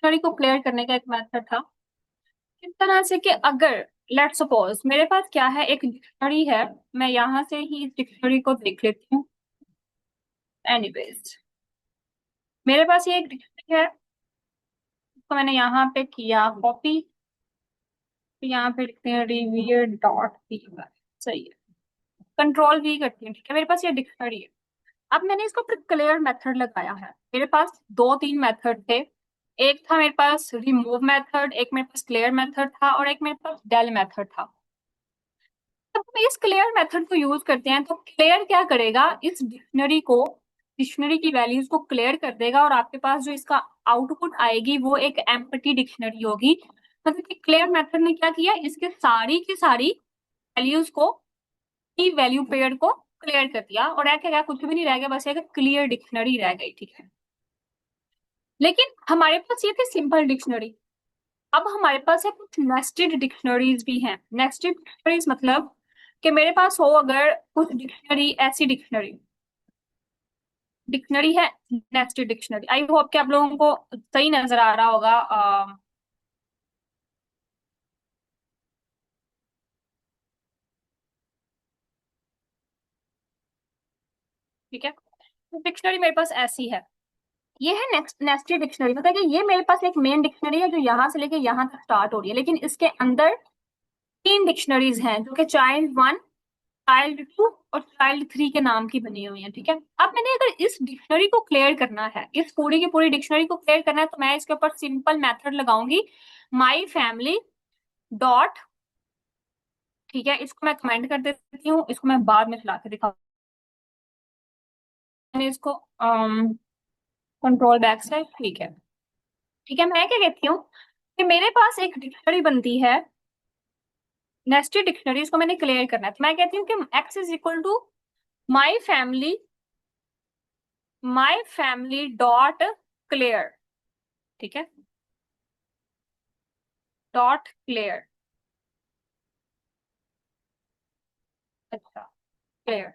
Dictionary को clear करने का एक मेथड था। किस तरह से कि अगर लेट सपोज मेरे पास क्या है, एक डिक्शनरी है। मैं यहाँ से ही इस डिक्शनरी को देख लेती हूँ। एनीवेज, मेरे पास ये एक डिक्शनरी है, तो मैंने यहाँ पे किया कॉपी। तो यहाँ पे लिखते हैं रिव्यू डॉट पी। सही है। कंट्रोल वी करती हूँ, ठीक है। मेरे पास ये डिक्शनरी है। अब मैंने इसको फिर क्लियर मेथड लगाया है। मेरे पास दो तीन मेथड थे। एक था मेरे पास रिमूव मेथड, एक मेरे पास क्लियर मेथड था, और एक मेरे पास डेल मेथड था। जब हम इस क्लियर मेथड को यूज करते हैं तो क्लियर क्या करेगा, इस डिक्शनरी को, डिक्शनरी की वैल्यूज को क्लियर कर देगा, और आपके पास जो इसका आउटपुट आएगी वो एक एम्प्टी डिक्शनरी होगी। मतलब कि क्लियर मेथड ने क्या किया, इसके सारी की सारी वैल्यूज को, की वैल्यू पेयर को क्लियर कर दिया, और क्या क्या कुछ भी नहीं रह गया, बस एक क्लियर डिक्शनरी रह गई, ठीक है। लेकिन हमारे पास ये थी सिंपल डिक्शनरी। अब हमारे पास है कुछ नेस्टेड डिक्शनरीज भी हैं। नेस्टेड डिक्शनरीज मतलब कि मेरे पास हो अगर कुछ डिक्शनरी, ऐसी डिक्शनरी, डिक्शनरी है नेस्टेड डिक्शनरी। आई होप कि आप लोगों को सही नजर आ रहा होगा। ठीक है, डिक्शनरी मेरे पास ऐसी है। ये है नेक्स्ट नेस्टेड डिक्शनरी, मतलब कि ये मेरे पास एक मेन डिक्शनरी है जो यहाँ से लेके यहाँ तक स्टार्ट हो रही है, लेकिन इसके अंदर तीन डिक्शनरीज हैं जो कि चाइल्ड वन, चाइल्ड टू और चाइल्ड थ्री के नाम की बनी हुई है, ठीक है। अब मैंने अगर इस डिक्शनरी को क्लियर करना है, इस पूरी की पूरी डिक्शनरी को क्लियर करना है, तो मैं इसके ऊपर सिंपल मेथड लगाऊंगी, माई फैमिली डॉट। ठीक है, इसको मैं कमेंट कर देती हूँ, इसको मैं बाद में चला के दिखाऊंगी। मैंने इसको कंट्रोल बैक से, ठीक है। ठीक है, मैं क्या कहती हूँ कि मेरे पास एक डिक्शनरी बनती है, नेस्टेड डिक्शनरी, इसको मैंने क्लियर करना है, तो मैं कहती हूँ कि x is equal to my family, my family dot clear. ठीक है, डॉट क्लियर। अच्छा, क्लियर।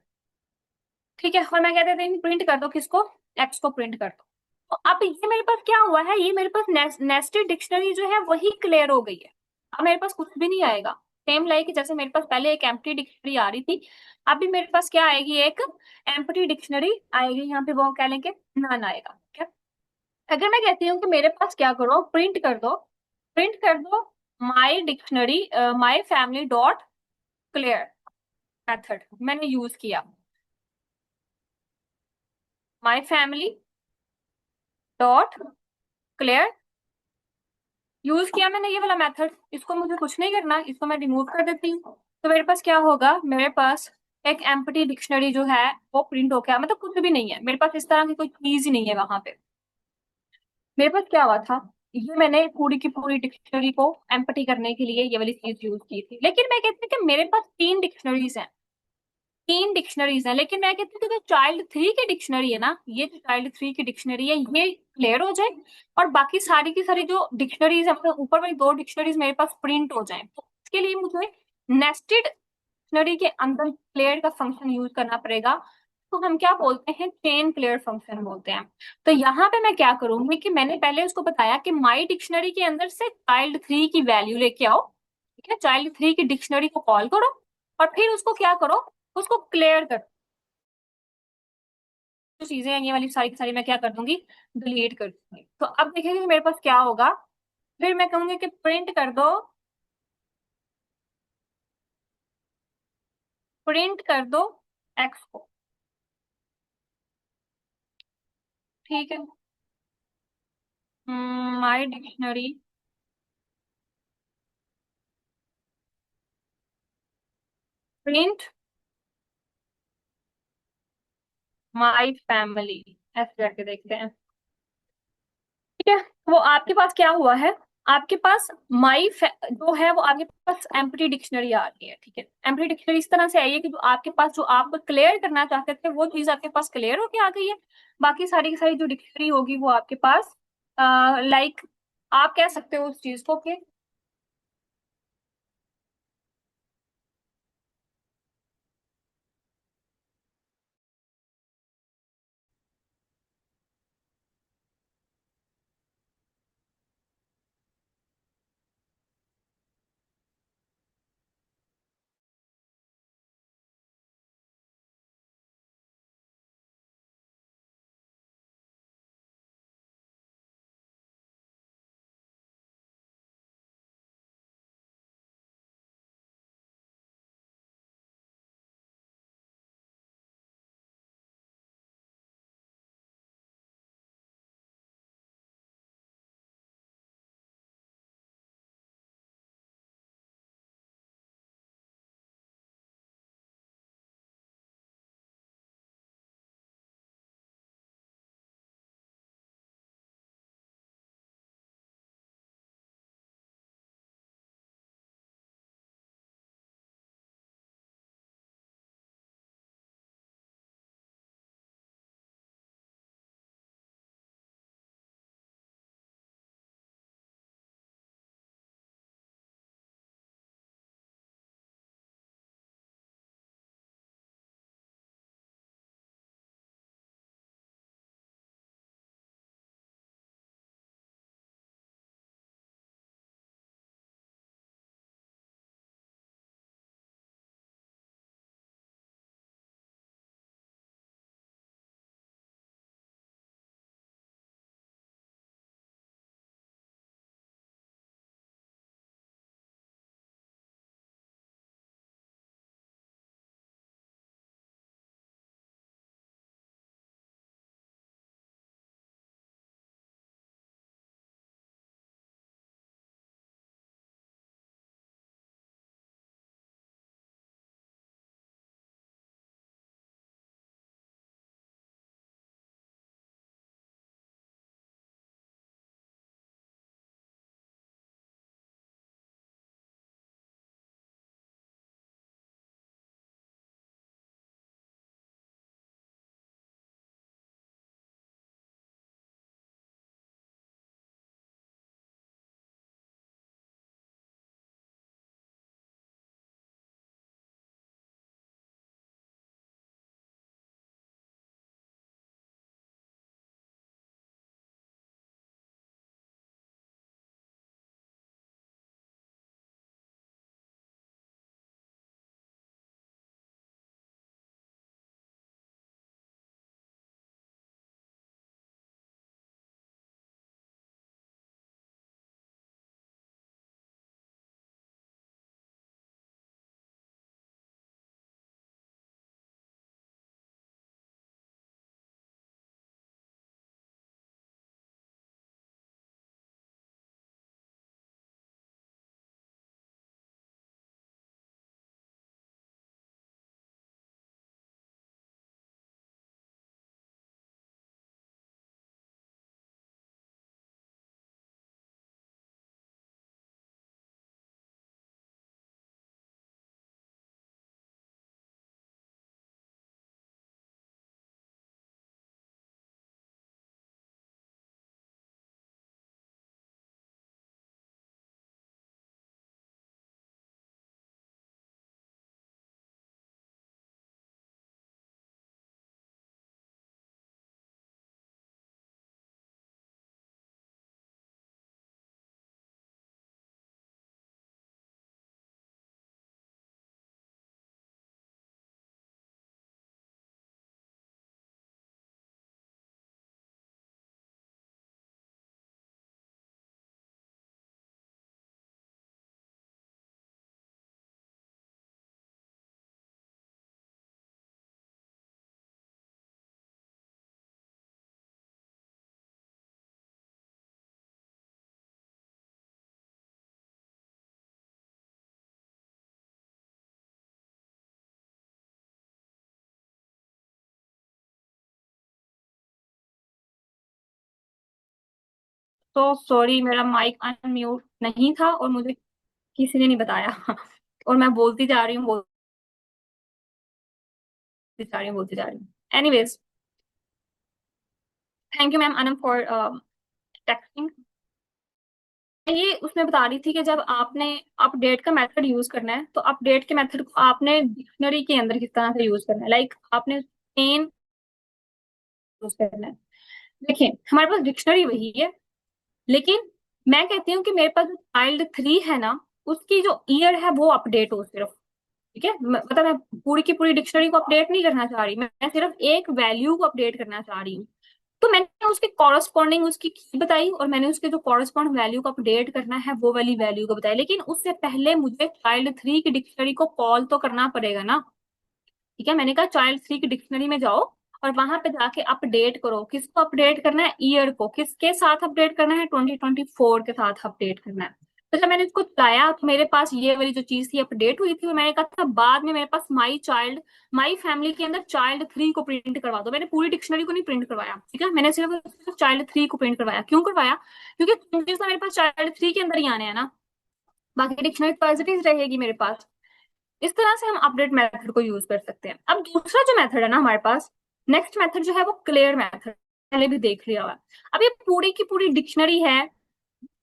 ठीक है, और मैं कहते थे प्रिंट कर दो किसको, एक्स को प्रिंट कर दो। तो अब ये मेरे पास क्या हुआ है, ये मेरे पास नेस्टेड डिक्शनरी जो है वही क्लियर हो गई है। अब मेरे पास कुछ भी नहीं आएगा। सेम लाइक जैसे मेरे पास पहले एक एम्प्टी डिक्शनरी आ रही थी, अभी मेरे पास क्या आएगी, एक एम्प्टी डिक्शनरी आएगी। यहाँ पे वो कह लेंगे नन आएगा, ठीक है। अगर मैं कहती हूँ कि मेरे पास क्या करो, प्रिंट कर दो, प्रिंट कर दो my dictionary, my family dot clear method मैंने यूज किया। My family dot clear use किया मैंने, ये वाला मेथड। इसको मुझे कुछ नहीं करना, इसको मैं रिमूव कर देती हूँ। तो मेरे पास क्या होगा, मेरे पास एक एम्प्टी डिक्शनरी जो है वो प्रिंट हो गया, मतलब कुछ भी नहीं है मेरे पास, इस तरह की कोई चीज ही नहीं है वहां पे। मेरे पास क्या हुआ था, ये मैंने पूरी की पूरी डिक्शनरी को एम्प्टी करने के लिए ये वाली चीज यूज की थी। लेकिन मैं कहती हूँ कि मेरे पास तीन डिक्शनरीज हैं, तीन डिक्शनरीज हैं, लेकिन मैं कहती हूँ कि जो चाइल्ड थ्री की डिक्शनरी है ना, ये जो चाइल्ड थ्री की डिक्शनरी है ये क्लियर हो जाए, और बाकी सारी की सारी जो डिक्शनरीज है, मतलब ऊपर वाली दो डिक्शनरीज मेरे पास प्रिंट हो जाए। तो इसके लिए मुझे नेस्टेड डिक्शनरी के अंदर क्लियर का फंक्शन यूज करना पड़ेगा। तो हम क्या बोलते हैं, चेन क्लियर फंक्शन बोलते हैं। तो यहाँ पे मैं क्या करूंगी कि मैंने पहले उसको बताया कि माई डिक्शनरी के अंदर से चाइल्ड थ्री की वैल्यू लेके आओ, ठीक है। चाइल्ड थ्री की डिक्शनरी को कॉल करो, और फिर उसको क्या करो, उसको क्लियर कर, जो चीजें हैं ये वाली सारी की सारी मैं क्या कर दूंगी, डिलीट कर दूंगी। तो अब देखेंगे कि मेरे पास क्या होगा। फिर मैं कहूंगी कि प्रिंट कर दो, प्रिंट कर दो एक्स को, ठीक है। माई डिक्शनरी प्रिंट माई फैमिली, ऐसे करके देखते हैं, ठीक है। वो आपके पास क्या हुआ है, आपके पास जो है वो आपके पास एम्प्टी डिक्शनरी आ रही है, ठीक है। एम्प्टी डिक्शनरी इस तरह से आई है कि जो आपके पास, जो आप क्लियर करना चाहते थे वो चीज आपके पास क्लियर होके आ गई है। बाकी सारी की सारी जो डिक्शनरी होगी वो आपके पास, लाइक आप कह सकते हो उस चीज को कि तो सॉरी, मेरा माइक अनम्यूट नहीं था और मुझे किसी ने नहीं बताया। और मैं बोलती जा रही हूँ, बोलती जा रही हूँ। Anyways, thank you ma'am Anam for texting. ये उसमें बता रही थी कि जब आपने अपडेट का मेथड यूज करना है, तो अपडेट के मेथड को आपने डिक्शनरी के अंदर किस तरह से यूज करना है, लाइक आपने मेन यूज करना है। देखिए, हमारे पास डिक्शनरी वही है, लेकिन मैं कहती हूँ कि मेरे पास जो चाइल्ड 3 है ना, उसकी जो ईयर है वो अपडेट हो सिर्फ। ठीक है, मतलब मैं पूरी की पूरी डिक्शनरी को अपडेट नहीं करना चाह रही, मैं सिर्फ एक वैल्यू को अपडेट करना चाह रही हूँ। तो मैंने उसके कॉरस्पॉन्डिंग उसकी की बताई, और मैंने उसके जो कॉरस्पॉन्ड वैल्यू को अपडेट करना है वो वाली वैल्यू को बताई, लेकिन उससे पहले मुझे चाइल्ड 3 की डिक्शनरी को कॉल तो करना पड़ेगा ना। ठीक है, मैंने कहा चाइल्ड 3 की डिक्शनरी में जाओ और वहां पे जाके अपडेट करो। किसको अपडेट करना है? ईयर को। किसके साथ अपडेट करना है? 2024 के साथ अपडेट करना है। तो जब मैंने इसको चलाया तो मेरे पास ये वाली जो चीज थी अपडेट हुई थी, और मैंने कहा था बाद में मेरे पास माई फैमिली के अंदर चाइल्ड 3 को प्रिंट करवा दो। मैंने पूरी डिक्शनरी को नहीं प्रिंट करवाया, ठीक है, मैंने सिर्फ चाइल्ड 3 को प्रिंट करवाया। क्यों करवाया? क्योंकि चेंजेस तो मेरे पास चाइल्ड 3 के अंदर ही आने हैं ना, बाकी डिक्शनरी पॉजिटिव रहेगी मेरे पास। इस तरह से हम अपडेट मेथड को यूज कर सकते हैं। अब दूसरा जो मेथड है ना हमारे पास, नेक्स्ट मेथड जो है वो क्लियर मेथड, पहले भी देख लिया हुआ है। अब ये पूरी की पूरी डिक्शनरी है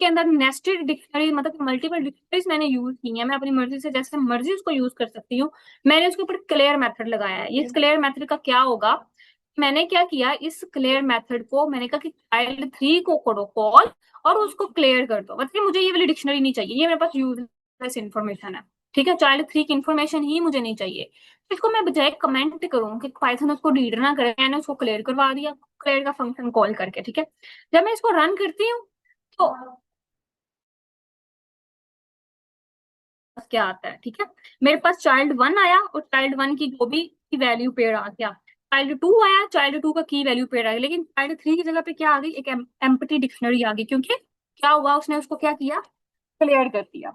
के अंदर नेस्टेड डिक्शनरी, मतलब मल्टीपल डिक्शनरीज मैंने यूज की है, मैं अपनी मर्जी से जैसे मर्जी उसको यूज कर सकती हूँ। मैंने उसके ऊपर क्लियर मेथड लगाया है। इस क्लियर मेथड का क्या होगा, मैंने क्या किया, इस क्लियर मेथड को मैंने कहा कि चाइल्ड 3 को करो कॉल और उसको क्लियर कर दो। मतलब मुझे ये वाली डिक्शनरी नहीं चाहिए, ये मेरे पास यूजलेस इन्फॉर्मेशन है। ठीक है, चाइल्ड 3 की इन्फॉर्मेशन ही मुझे नहीं चाहिए। तो इसको मैं बजाय कमेंट करूँ कि पाइथन उसको रीड ना करे, मैंने उसको क्लियर करवा दिया, क्लियर का फंक्शन कॉल करके। ठीक है, जब मैं इसको रन करती हूँ तो क्या आता है, ठीक है, मेरे पास चाइल्ड 1 आया और चाइल्ड 1 की जो भी की वैल्यू पेड़ आ गया। चाइल्ड 2 आया, चाइल्ड 2 का की वैल्यू पेड़ आ गई, लेकिन चाइल्ड 3 की जगह पे क्या आ गई, एक एम्प्टी डिक्शनरी आ गई। क्योंकि क्या हुआ, उसने उसको क्या किया, क्लियर कर दिया।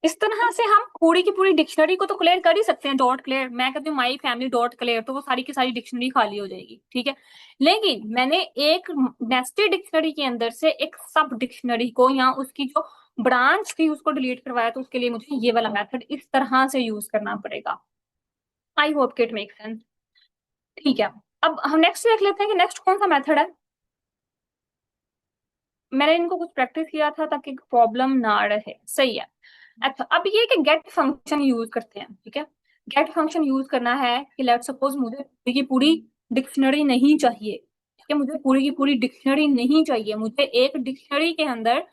इस तरह से हम पूरी की पूरी डिक्शनरी को तो क्लियर कर ही सकते हैं, डॉट क्लियर। मैं कहती हूँ माई फैमिली डॉट क्लियर, तो वो सारी की सारी डिक्शनरी खाली हो जाएगी। ठीक है, लेकिन मैंने एक नेस्टेड डिक्शनरी के अंदर से एक सब डिक्शनरी को या उसकी जो ब्रांच थी उसको डिलीट करवाया, तो उसके लिए मुझे ये वाला मेथड इस तरह से यूज करना पड़ेगा। I hope it make sense. ठीक है, अब हम नेक्स्ट देख लेते हैं कि नेक्स्ट कौन सा मेथड है। मैंने इनको कुछ प्रैक्टिस किया था ताकि प्रॉब्लम ना रहे। सही है। अच्छा, अब ये कि गेट फंक्शन यूज करते हैं। ठीक है, गेट फंक्शन यूज करना है कि लेट सपोज मुझे पूरी की पूरी डिक्शनरी नहीं चाहिए। ठीक है, मुझे पूरी की पूरी डिक्शनरी नहीं चाहिए, मुझे एक डिक्शनरी के अंदर,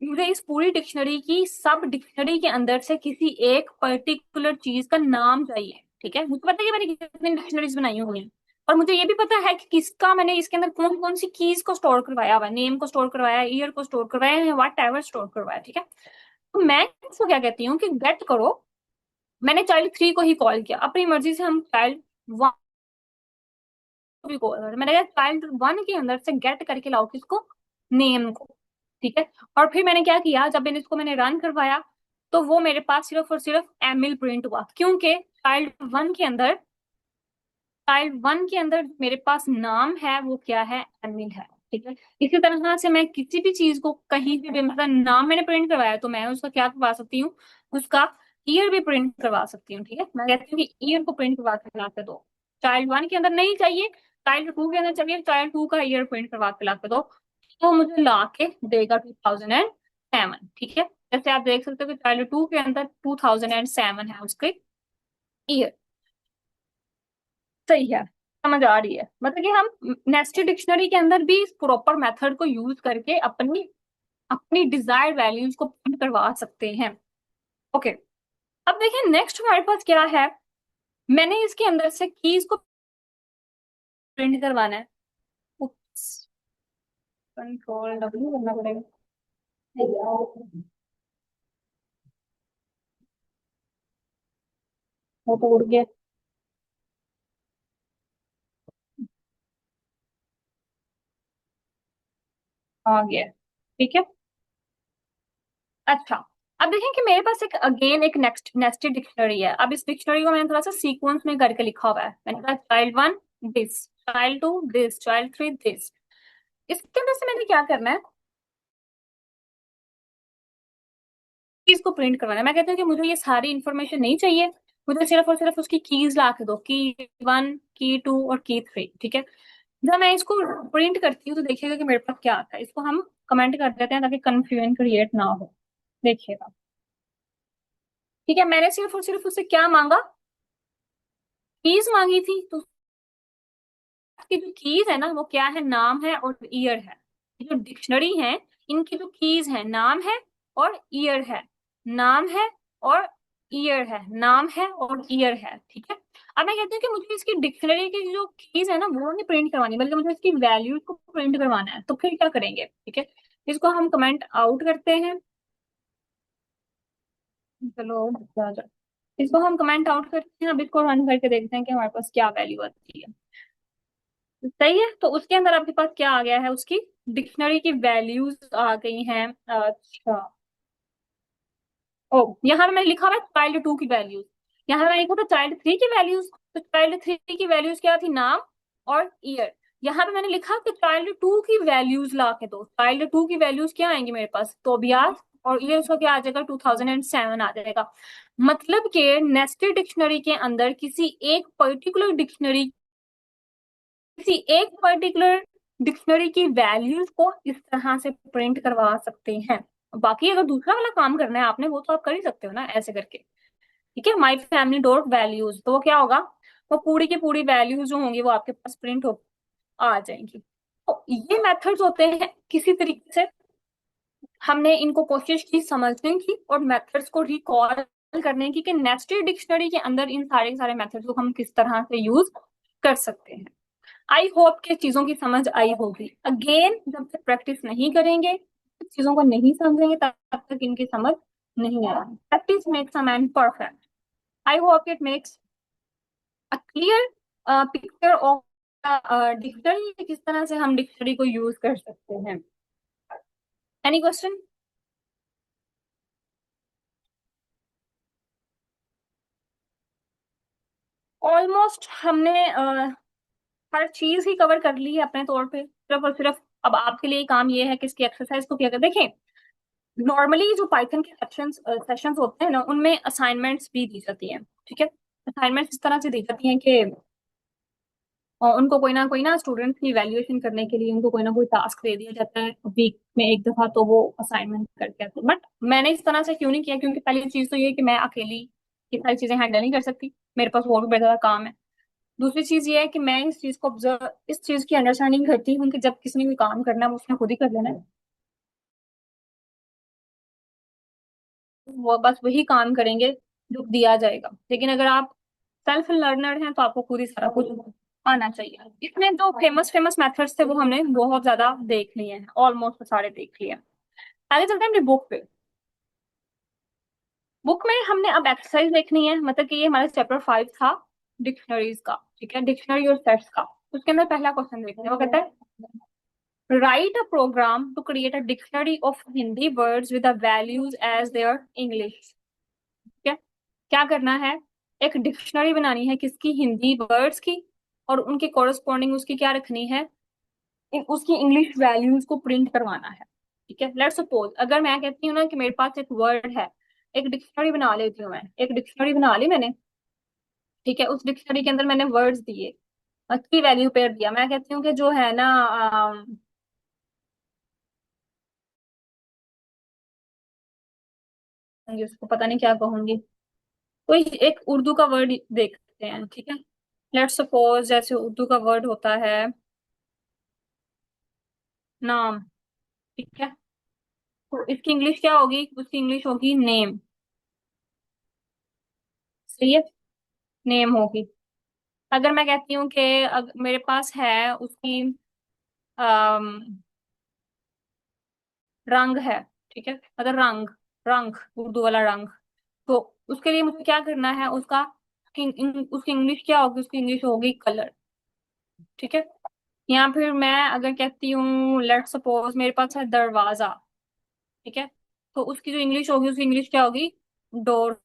मुझे इस पूरी डिक्शनरी की सब डिक्शनरी के अंदर से किसी एक पर्टिकुलर चीज का नाम चाहिए। ठीक है, मुझे पता है कि मैंने कितनी डिक्शनरीज बनाई हुई हैं, और मुझे ये भी पता है कि किसका मैंने इसके अंदर कौन कौन सी कीज को स्टोर करवाया हुआ है, नेम को स्टोर करवाया है, ईयर को स्टोर करवाया है, व्हाट एवर स्टोर करवाया है। ठीक है, तो मैं इसको क्या कहती हूँ कि गेट करो। मैंने चाइल्ड 3 को ही कॉल किया, अपनी मर्जी से हम चाइल्ड 1 भी कॉल कर, मैंने कहा चाइल्ड 1 के अंदर से गेट करके लाओ किसको, नेम को। ठीक है, और फिर मैंने क्या किया, जब मैंने रन करवाया तो वो मेरे पास सिर्फ और सिर्फ एमिल प्रिंट हुआ, क्योंकि चाइल्ड 1 के अंदर मेरे पास नाम है वो क्या है, एमिल है। ठीक है, इसी तरह से मैं किसी भी चीज को कहीं भी मतलब नाम मैंने प्रिंट करवाया तो मैं उसका क्या करवा सकती हूँ, उसका ईयर भी प्रिंट करवा सकती हूँ। ठीक है, मैं कहती हूँ कि ईयर को प्रिंट करवा के ला के दो। चाइल्ड 1 के अंदर नहीं चाहिए, चाइल्ड 2 के अंदर चाहिए, चाइल्ड 2 का ईयर प्रिंट करवा के ला के दो, तो मुझे ला के देगा 2007। ठीक है, जैसे आप देख सकते हो कि चाइल्ड 2 के अंदर 2007 है उसके ईयर। सही है, समझ आ रही है, मतलब कि हम नेस्टेड डिक्शनरी के अंदर भी इस प्रॉपर मेथड को यूज करके अपनी अपनी डिजायर्ड वैल्यूज को प्रिंट करवा सकते हैं। ओके, अब देखिए नेक्स्ट हमारे पास क्या है, मैंने इसके अंदर से कीज को प्रिंट करवाना है। कंट्रोल W करना पड़ेगा। वो तो उड़ गया, आ गया। ठीक है, अच्छा, अब देखें कि मेरे पास एक अगेन एक नेक्स्ट नेस्टेड डिक्शनरी है। अब इस डिक्शनरी को मैंने थोड़ा सा सीक्वेंस में करके लिखा हुआ है। मैंने कहा child 1 this, child 2 this, child 3 this. इसके अंदर से मैंने क्या करना है, इसको प्रिंट करवाना है। मैं कहती हूँ कि मुझे ये सारी इंफॉर्मेशन नहीं चाहिए, मुझे सिर्फ और सिर्फ उसकी कीज ला के दो, की 1, की 2 और की 3। ठीक है, जब मैं इसको प्रिंट करती हूँ तो देखिएगा कि मेरे पास क्या आता है। इसको हम कमेंट कर देते हैं ताकि कंफ्यूजन क्रिएट ना हो। देखिएगा, ठीक है, मैंने सिर्फ और सिर्फ उससे क्या मांगा, कीज मांगी थी। तो की जो कीज है ना वो क्या है, नाम है और ईयर है। जो डिक्शनरी है, इनकी जो कीज है, नाम है और ईयर है, नाम है और ईयर है, नाम है और ईयर है। ठीक है, अब मैं कहती हूँ कि मुझे इसकी डिक्शनरी की जो कीज है ना वो नहीं प्रिंट करवानी, बल्कि मुझे इसकी वैल्यूज को प्रिंट करवाना है। तो फिर क्या करेंगे, ठीक है, इसको हम कमेंट आउट करते हैं। चलो, इसको हम कमेंट आउट करते हैं। अब इसको रन करके देखते हैं कि हमारे पास क्या वैल्यू आती है। सही है, तो उसके अंदर आपके पास क्या आ गया है, उसकी डिक्शनरी की वैल्यूज आ गई हैं। अच्छा, ओ, यहाँ पे मैंने लिखा हुआ है चाइल्ड 2 की वैल्यूज, यहाँ पे मैंने लिखा था चाइल्ड 3 की वैल्यूज। तो चाइल्ड 3 की वैल्यूज क्या थी, नाम और ईयर। यहाँ पे मैंने लिखा कि चाइल्ड 2 की वैल्यूज ला के दो। चाइल्ड 2 की वैल्यूज क्या आएंगी मेरे पास, तो बियास, और ईयर उसका क्या आ जाएगा, 2007 आ जाएगा। मतलब कि नेस्टेड डिक्शनरी के अंदर किसी एक पर्टिकुलर डिक्शनरी की वैल्यूज को इस तरह से प्रिंट करवा सकते हैं। बाकी अगर दूसरा वाला काम करना है आपने, वो तो आप कर ही सकते हो ना ऐसे करके। ठीक है, माई फैमिली डॉट वैल्यूज, तो वो क्या होगा, वो पूरी की पूरी वैल्यूज जो होंगी वो आपके पास प्रिंट हो आ जाएंगी। तो ये मेथड्स होते हैं, किसी तरीके से हमने इनको कोशिश की समझने की और मेथड्स को रिकॉल करने की कि नेस्टेड डिक्शनरी के अंदर इन सारे सारे मेथड्स को हम किस तरह से यूज कर सकते हैं। आई होप के चीजों की समझ आई होगी। अगेन, जब तक प्रैक्टिस नहीं करेंगे, चीजों को नहीं समझेंगे, तब तक इनकी समझ नहीं आएगी। Practice makes a man perfect. I hope it makes a clear picture of dictionary, किस तरह से हम डिक्शनरी को यूज कर सकते हैं। Any question? ऑलमोस्ट हमने हर चीज ही कवर कर ली है अपने तौर पे। सिर्फ और सिर्फ अब आपके लिए काम ये है कि इसकी एक्सरसाइज को किया कर देखें। नॉर्मली जो पाइथन के सेशंस होते हैं ना, उनमें असाइनमेंट्स भी दी जाती हैं। ठीक है, असाइनमेंट्स इस तरह से दी जाती हैं कि उनको कोई ना स्टूडेंट्स की इवैल्यूएशन करने के लिए उनको कोई ना कोई टास्क दे दिया जाता है वीक में एक दफा, तो वो असाइनमेंट करके आते हैं। बट मैंने इस तरह से क्यों नहीं किया, क्योंकि पहली चीज तो ये है कि मैं अकेली ये सारी चीजें हैंडल नहीं कर सकती, मेरे पास और भी बड़ा ज्यादा काम है। दूसरी चीज ये है कि मैं इस चीज को ऑब्जर्व, इस चीज की अंडरस्टैंडिंग करती हूँ कि जब किसी ने कोई काम करना है वो उसने खुद ही कर लेना है, वो बस वही काम करेंगे जो दिया जाएगा। लेकिन अगर आप सेल्फ लर्नर हैं तो आपको खुद ही सारा कुछ आना चाहिए। इसमें जो फेमस फेमस मेथड्स थे वो हमने बहुत ज्यादा देख लिए हैं, ऑलमोस्ट सारे देख लिए हैं। आगे चलते हैं अपनी बुक पे। बुक में हमने अब एक्सरसाइज देखनी है, मतलब कि ये हमारा चैप्टर 5 था डिक्शनरीज का। ठीक है, डिक्शनरी और सेट्स का। उसके अंदर पहला क्वेश्चन देखते हैं, वो कहता है write a program to create a dictionary of Hindi words with the values as their English. ठीक है, क्या करना है, एक डिक्शनरी बनानी है किसकी, हिंदी वर्ड्स की, और उनके कॉरस्पॉन्डिंग उसकी क्या रखनी है, उसकी इंग्लिश वैल्यूज को प्रिंट करवाना है। ठीक है, लेट्स सपोज अगर मैं कहती हूँ ना कि मेरे पास एक वर्ड है, एक डिक्शनरी बना लेती हूँ मैं, एक डिक्शनरी बना ली मैंने। ठीक है, उस डिक्शनरी के अंदर मैंने वर्ड्स दिए, की वैल्यू पेयर दिया। मैं कहती हूँ कि जो है ना, उसको पता नहीं क्या कहूंगी, कोई एक उर्दू का वर्ड देखते हैं। ठीक है, लेट्स सपोज जैसे उर्दू का वर्ड होता है नाम। ठीक है, तो इसकी इंग्लिश क्या होगी, उसकी इंग्लिश होगी नेम। सही है, नेम होगी। अगर मैं कहती हूँ कि मेरे पास है उसकी रंग है। ठीक है, मतलब रंग, रंग उर्दू वाला रंग, तो उसके लिए मुझे क्या करना है, उसकी इंग्लिश क्या होगी, उसकी इंग्लिश होगी कलर। ठीक है, या फिर मैं अगर कहती हूँ लेट्स सपोज मेरे पास है दरवाजा। ठीक है, तो उसकी जो इंग्लिश होगी, उसकी इंग्लिश क्या होगी, डोर।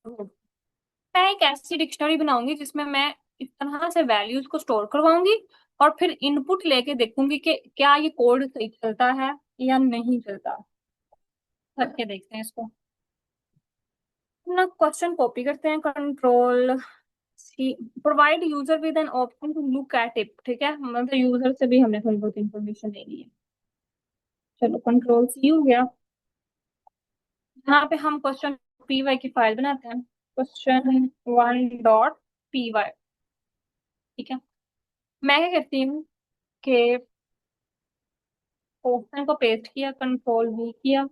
मैं एक ऐसी डिक्शनरी बनाऊंगी जिसमें मैं इस तरह से वैल्यूज को स्टोर करवाऊंगी, और फिर इनपुट लेके देखूंगी कि क्या ये कोड सही चलता है या नहीं चलता। करके देखते हैं इसको। ना क्वेश्चन कॉपी करते हैं, control C. Provide user with an option to look at it, ठीक है, मतलब यूजर से भी हमने थोड़ी बहुत इंफॉर्मेशन लेनी है। चलो कंट्रोल सी हो गया। यहाँ पे हम क्वेश्चन पी वाई की फाइल बनाते हैं, क्वेश्चन 1.py। ठीक है, मैं क्या करती हूँ कि ऑप्शन को पेस्ट किया, कंट्रोल वी किया।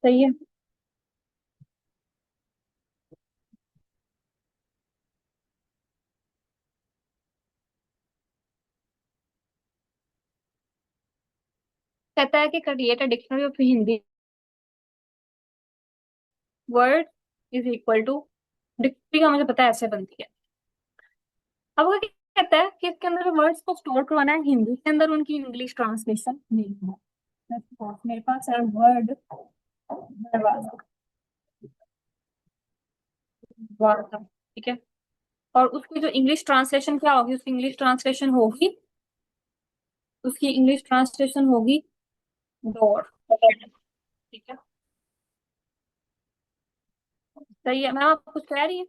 सही है। कहता है कि create a dictionary of Hindi word is equal to, dictionary का मुझे पता है ऐसे बनती है। अब वो क्या कहता है कि इसके अंदर वर्ड्स को स्टोर करवाना है हिंदी के अंदर, उनकी इंग्लिश ट्रांसलेशन नहीं है। मेरे पास है वर्ड दरवाजा, दरवाजा, ठीक है। और उसकी जो इंग्लिश ट्रांसलेशन क्या होगी, उसकी इंग्लिश ट्रांसलेशन होगी, उसकी इंग्लिश ट्रांसलेशन होगी डोर। ठीक है, सही है। मैं आपको कुछ कह रही है।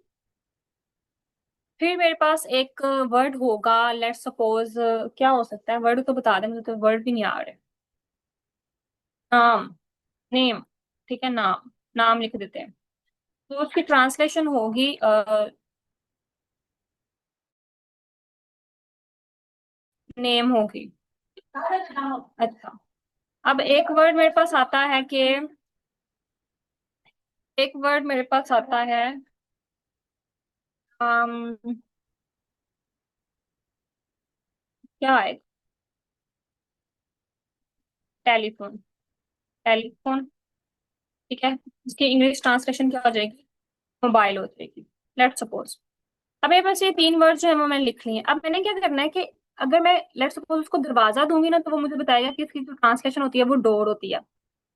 फिर मेरे पास एक वर्ड होगा, लेट्स सपोज, क्या हो सकता है वर्ड, तो बता दे, मुझे तो वर्ड भी नहीं आ रहे। नाम, नेम, ठीक है, नाम, नाम लिख देते हैं। तो उसकी ट्रांसलेशन होगी नेम होगी। अच्छा, अब एक वर्ड मेरे पास आता है कि, एक वर्ड मेरे पास आता है, अम, क्या है, टेलीफोन, टेलीफोन, ठीक है। इसकी इंग्लिश ट्रांसलेशन क्या हो जाएगी, मोबाइल हो जाएगी, लेट्स सपोज। अब मेरे पास ये तीन वर्ड जो है वो मैंने लिख लिए हैं। अब मैंने क्या करना है कि अगर मैं लेट्स सपोज उसको दरवाजा दूंगी ना, तो वो मुझे बताएगा कि इसकी जो ट्रांसलेशन होती है वो डोर होती है।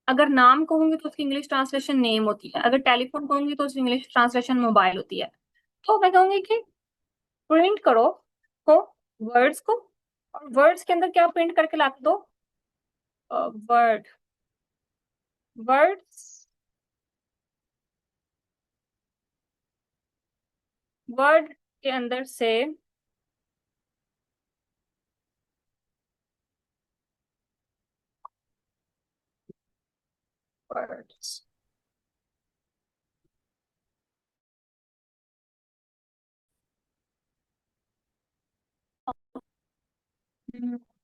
अगर नाम कहूंगी तो उसकी इंग्लिश ट्रांसलेशन नेम होती है। अगर टेलीफोन कहूंगी तो उसकी इंग्लिश ट्रांसलेशन मोबाइल होती है। तो मैं कहूंगी कि प्रिंट करो को वर्ड्स को, और वर्ड्स के अंदर क्या प्रिंट करके ला दो, वर्ड, वर्ड्स, वर्ड के अंदर से वर्ड्स,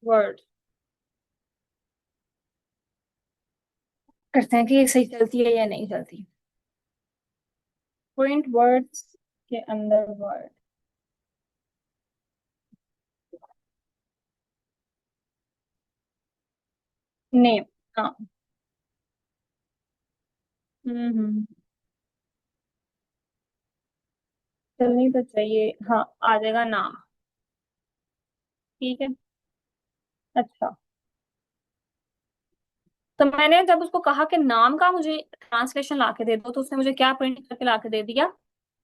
वर्ड करते हैं कि ये सही चलती है या नहीं चलती। प्रिंट वर्ड्स के अंदर वर्ड, नेम, हाँ। हम्म, चलनी तो चाहिए, हाँ आ जाएगा नाम। ठीक है। अच्छा, तो मैंने जब उसको कहा कि नाम का मुझे ट्रांसलेशन लाके दे दो, तो उसने मुझे क्या प्रिंट करके लाके दे दिया,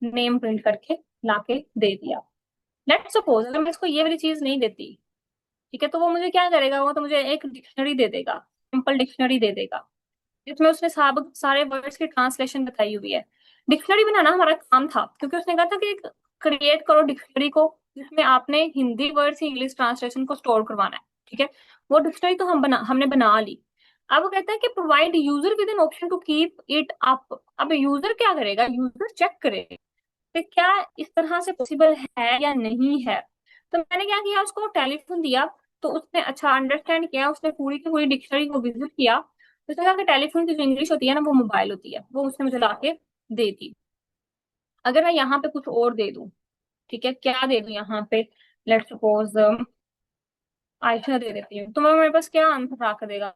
नेम प्रिंट करके लाके दे दिया। लेट्स सपोज अगर मैं इसको ये वाली चीज नहीं देती, ठीक है, तो वो मुझे क्या करेगा, वो तो मुझे एक डिक्शनरी दे देगा, सिंपल डिक्शनरी दे देगा, जिसमें उसने सारे वर्ड्स की ट्रांसलेशन बताई हुई है। डिक्शनरी बनाना हमारा काम था, क्योंकि उसने कहा था कि क्रिएट करो डिक्शनरी को, जिसमें आपने हिंदी वर्ड से इंग्लिश ट्रांसलेशन को स्टोर करवाना है। ठीक है, वो डिक्शनरी तो हमने बना ली। अब वो कहता है कि provide user with an option to keep it up. अब यूजर क्या करेगा, यूजर चेक करेगा कि क्या इस तरह से पॉसिबल है या नहीं है। तो मैंने क्या किया, उसको टेलीफोन दिया। तो उसने अच्छा अंडरस्टैंड किया, उसने पूरी की पूरी डिक्शनरी को विजिट किया। तो उसने कहा कि टेलीफोन की जो इंग्लिश होती है ना, वो मोबाइल होती है, वो उसने मुझे ला के दे दी। अगर मैं यहाँ पे कुछ और दे दूं, ठीक है, क्या दे दूं यहाँ पे, लेट्स सपोज आयशा दे देती हूँ, तो मैं, मेरे पास क्या आंसर आकर देगा,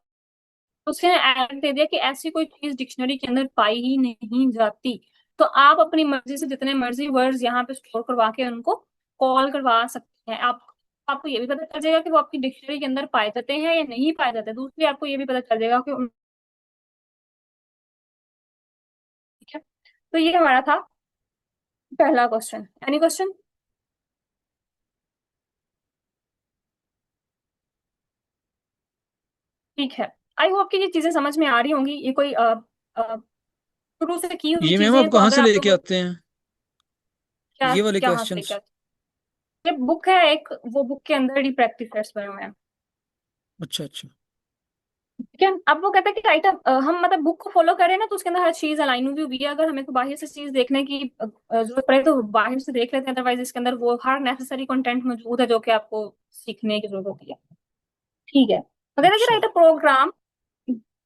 उसने ऐड दे दिया कि ऐसी कोई चीज डिक्शनरी के अंदर पाई ही नहीं जाती। तो आप अपनी मर्जी से जितने मर्जी वर्ड्स यहाँ पे स्टोर करवा के उनको कॉल करवा सकते हैं। आप, आपको ये भी पता चल जाएगा कि वो आपकी डिक्शनरी के अंदर पाए जाते हैं या नहीं पाए जाते हैं। दूसरी आपको ये भी पता चल जाएगा कि ठीक है। तो ये हमारा था पहला क्वेश्चन, एनी क्वेश्चन? ठीक है। आई होप कि ये चीजें समझ में आ रही होंगी। ये कोई शुरू से की हुई ये मैम चीजें आप हैं, तो कहाँ अगर से आप लेके लोग आते हैं क्या ये वाले क्या से क्वेश्चंस? लेकर, ये बुक है एक, वो बुक के अंदर ही प्रैक्टिस सेट्स बने हुए हैं। अच्छा अच्छा। ठीक है। अब वो कहता है कि राइट, हम मतलब बुक को फॉलो करें ना, तो उसके अंदर हर चीज अलाइन हुई हुई है। अगर हमें को बाहर से चीज देखने की जरूरत पड़े तो बाहर से देख लेते हैं, अदरवाइज इसके अंदर वो हर नेसेसरी कंटेंट मौजूद है जो कि आपको सीखने की जरूरत होती है। ठीक है। अगर है कि अच्छा write a program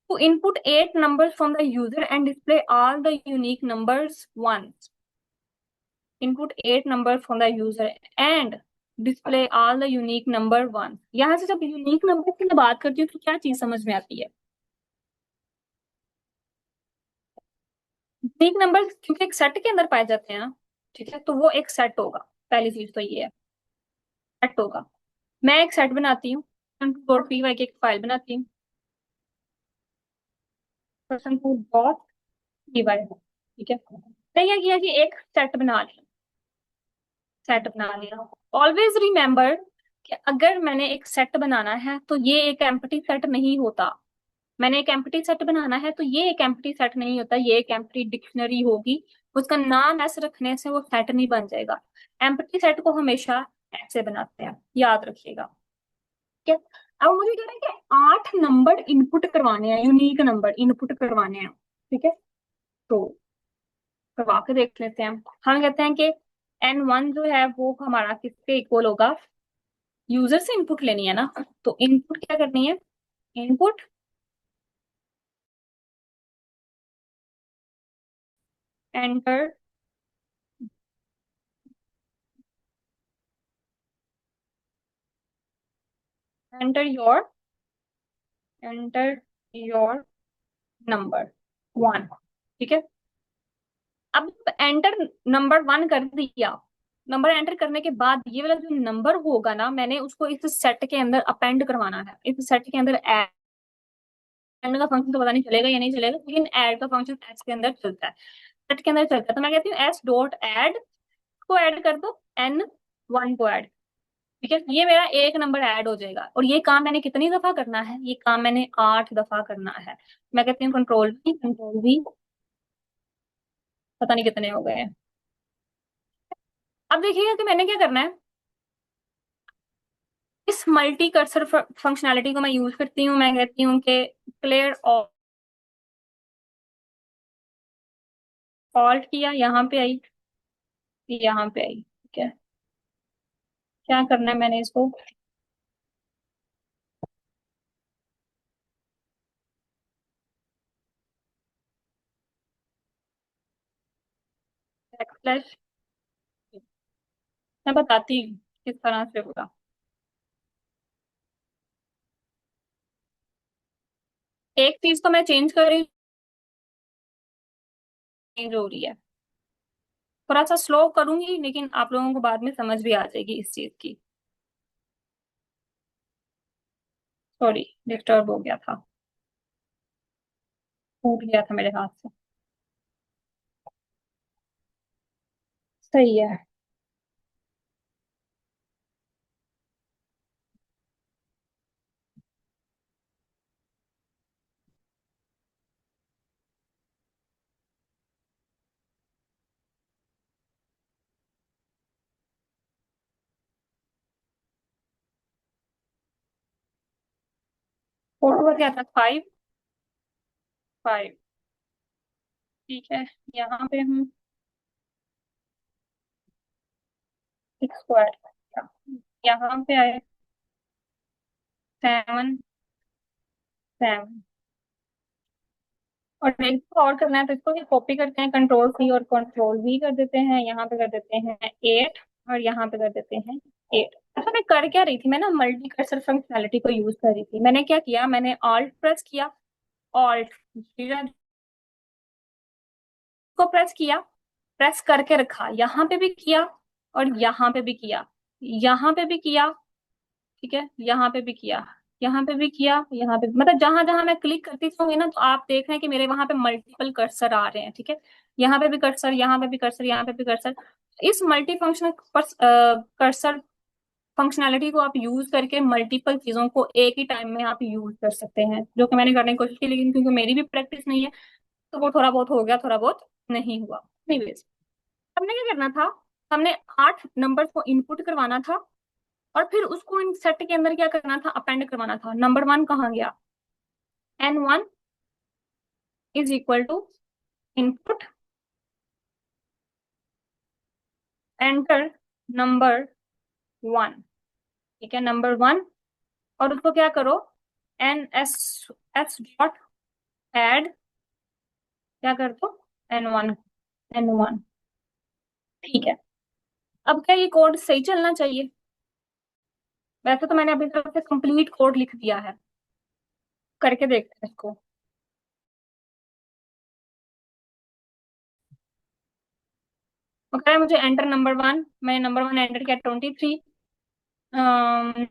to input 8 numbers from the user and display all the unique numbers once. Input 8 numbers from the user and display all the unique number once. यहाँ से जब यूनिक नंबर की मैं बात करती हूँ तो क्या चीज समझ में आती है? यूनिक नंबर क्योंकि एक सेट के अंदर पाए जाते हैं ना, ठीक है, तो वो एक सेट होगा। पहली चीज तो ये है, सेट होगा। मैं एक सेट बनाती हूँ, person2.py की एक फाइल बनाती हूँ, person2.py, ठीक है। मैंने क्या किया कि एक सेट बना लिया, सेट बना लिया। ऑलवेज रिमेम्बर कि अगर मैंने एक सेट बनाना है तो ये एक एम्प्टी सेट नहीं होता। मैंने एक एम्प्टी सेट बनाना है तो ये एक एम्प्टी सेट नहीं होता, ये एक एम्प्टी डिक्शनरी होगी। उसका नाम ऐसे रखने से वो सेट नहीं बन जाएगा। एम्प्टी सेट को हमेशा ऐसे बनाते हैं, याद रखिएगा। ठीक है। अब मुझे कह रहे हैं कि 8 नंबर इनपुट करवाने हैं, यूनिक नंबर इनपुट करवाने हैं। ठीक है, तो करवा के देख लेते हैं। हम कहते हैं कि N1 जो है वो हमारा किसके इक्वल होगा? यूजर से इनपुट लेनी है ना, तो इनपुट क्या करनी है? Input enter, enter your, enter your number 1। ठीक है। अब एंटर नंबर 1 कर दिया। नंबर एंटर करने के बाद ये वाला जो नंबर होगा ना, मैंने उसको इस सेट के अंदर अपेंड करवाना है। इस सेट के अंदर ऐड का फंक्शन तो पता नहीं चलेगा या नहीं चलेगा, लेकिन ऐड का फंक्शन एस के अंदर चलता है, सेट के अंदर चलता है। तो मैं कहती हूँ एस डॉट ऐड को ऐड कर दो, N1 को ऐड। ठीक है, ये मेरा एक नंबर ऐड हो जाएगा। और ये काम मैंने कितनी दफा करना है? ये काम मैंने 8 दफा करना है। मैं कहती हूँ कंट्रोल भी, पता नहीं कितने हो गए हैं। अब देखिएगा कि मैंने क्या करना है। इस मल्टी कर्सर फंक्शनैलिटी को मैं यूज करती हूँ। मैं कहती हूँ कि क्लियर ऑल्ट किया, यहाँ पे आई, यहाँ पे आई। ठीक है, क्या करना है मैंने इसको बैकस्लैश, मैं बताती हूँ किस तरह से होगा। एक चीज तो मैं चेंज कर रही, चेंज हो रही है। थोड़ा सा स्लो करूंगी लेकिन आप लोगों को बाद में समझ भी आ जाएगी इस चीज की। सॉरी, डिस्टर्ब हो गया था, टूट गया था मेरे हाथ से। सही है। फोटो क्या था? 5 5। ठीक है, यहाँ पे हम स्क्वायर, यहाँ पे आए 7 7। और एक तो और करना है, तो इसको भी कॉपी करते हैं, कंट्रोल C और कंट्रोल V कर देते हैं। यहाँ पे कर देते हैं 8 और यहाँ पे कर देते हैं 8। अच्छा, मैं कर क्या रही थी? मैं ना मल्टी कर्सर फंक्शनैलिटी को यूज कर रही थी। मैंने क्या किया, मैंने ऑल्ट प्रेस किया, ऑल्ट को प्रेस किया, प्रेस करके रखा, यहाँ पे भी किया और यहाँ पे भी किया, यहाँ पे भी किया, ठीक है, यहाँ पे भी किया, यहाँ पे भी किया, यहाँ पे मतलब जहां जहां मैं क्लिक करती जाऊंगी ना, तो आप देख रहे हैं कि मेरे वहां पे मल्टीपल कर्सर आ रहे हैं, ठीक है। यहाँ पे भी कर्सर, यहाँ पे भी कर्सर, यहाँ पे भी कर्सर। इस मल्टी फंक्शनल कर्सर फंक्शनैलिटी को आप यूज करके मल्टीपल चीजों को एक ही टाइम में आप यूज कर सकते हैं, जो कि मैंने करने की कोशिश की, लेकिन क्योंकि मेरी भी प्रैक्टिस नहीं है, तो वो थोड़ा बहुत हो गया, थोड़ा बहुत नहीं हुआ। एनीवेज, हमने क्या करना था, हमने 8 नंबर को इनपुट करवाना था, और फिर उसको इन सेट के अंदर क्या करना था, अपेंड करवाना था। नंबर 1 कहाँ गया, N1 is equal to input enter number 1, ठीक है, नंबर 1। और उसको क्या करो, एस डॉट एड, क्या कर दो, N1, N1, ठीक है। अब क्या ये कोड सही चलना चाहिए? वैसे तो मैंने अभी तरफ से कंप्लीट कोड लिख दिया है, करके देखते हैं इसको। वो कह रहा है मुझे एंटर नंबर 1, मैंने नंबर 1 एंटर किया 23,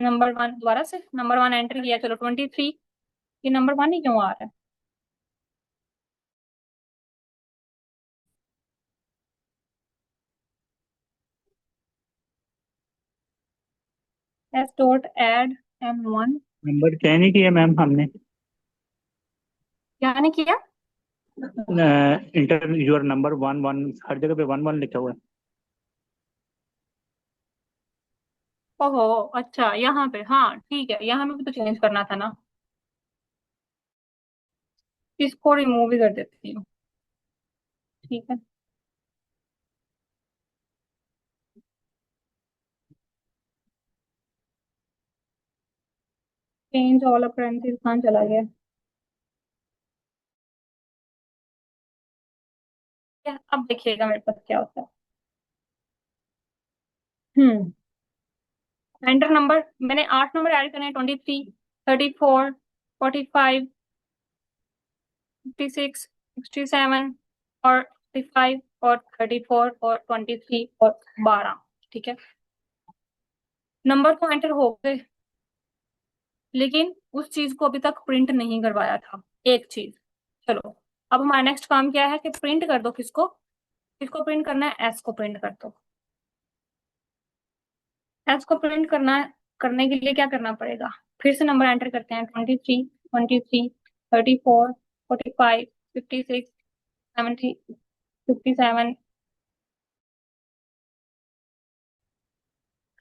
नंबर 1 दोबारा से नंबर 1 एंटर किया, चलो 23, ये नंबर 1 ही क्यों आ रहा है? S dot add M1, number change ही किया मैम हमने। क्या नहीं किया? Enter your number one one, हर जगह पे वन वन लिखा हुआ है। ओहो, अच्छा, यहाँ पे, हाँ ठीक है, यहाँ में भी तो चेंज करना था ना। इसको रिमूव ही कर देती हूँ, ठीक है। चेंज ऑल अकरेंसेस कहाँ चला गया? अब देखिएगा मेरे पास क्या होता है। हम्म एंटर नंबर, मैंने 8 नंबर ऐड करने हैं, 23, 34, 45, 56, 67 और 65 और 34 और 23 और 12, ठीक है। नंबर तो एंटर हो गए, लेकिन उस चीज को अभी तक प्रिंट नहीं करवाया था, एक चीज। चलो, अब हमारा नेक्स्ट काम क्या है कि प्रिंट कर दो, किसको, किसको प्रिंट करना है, एस को प्रिंट कर दो। एस को प्रिंट करना, करने के लिए क्या करना पड़ेगा, फिर से नंबर एंटर करते हैं, 23, 23, 34, 45, 56, 70, 57।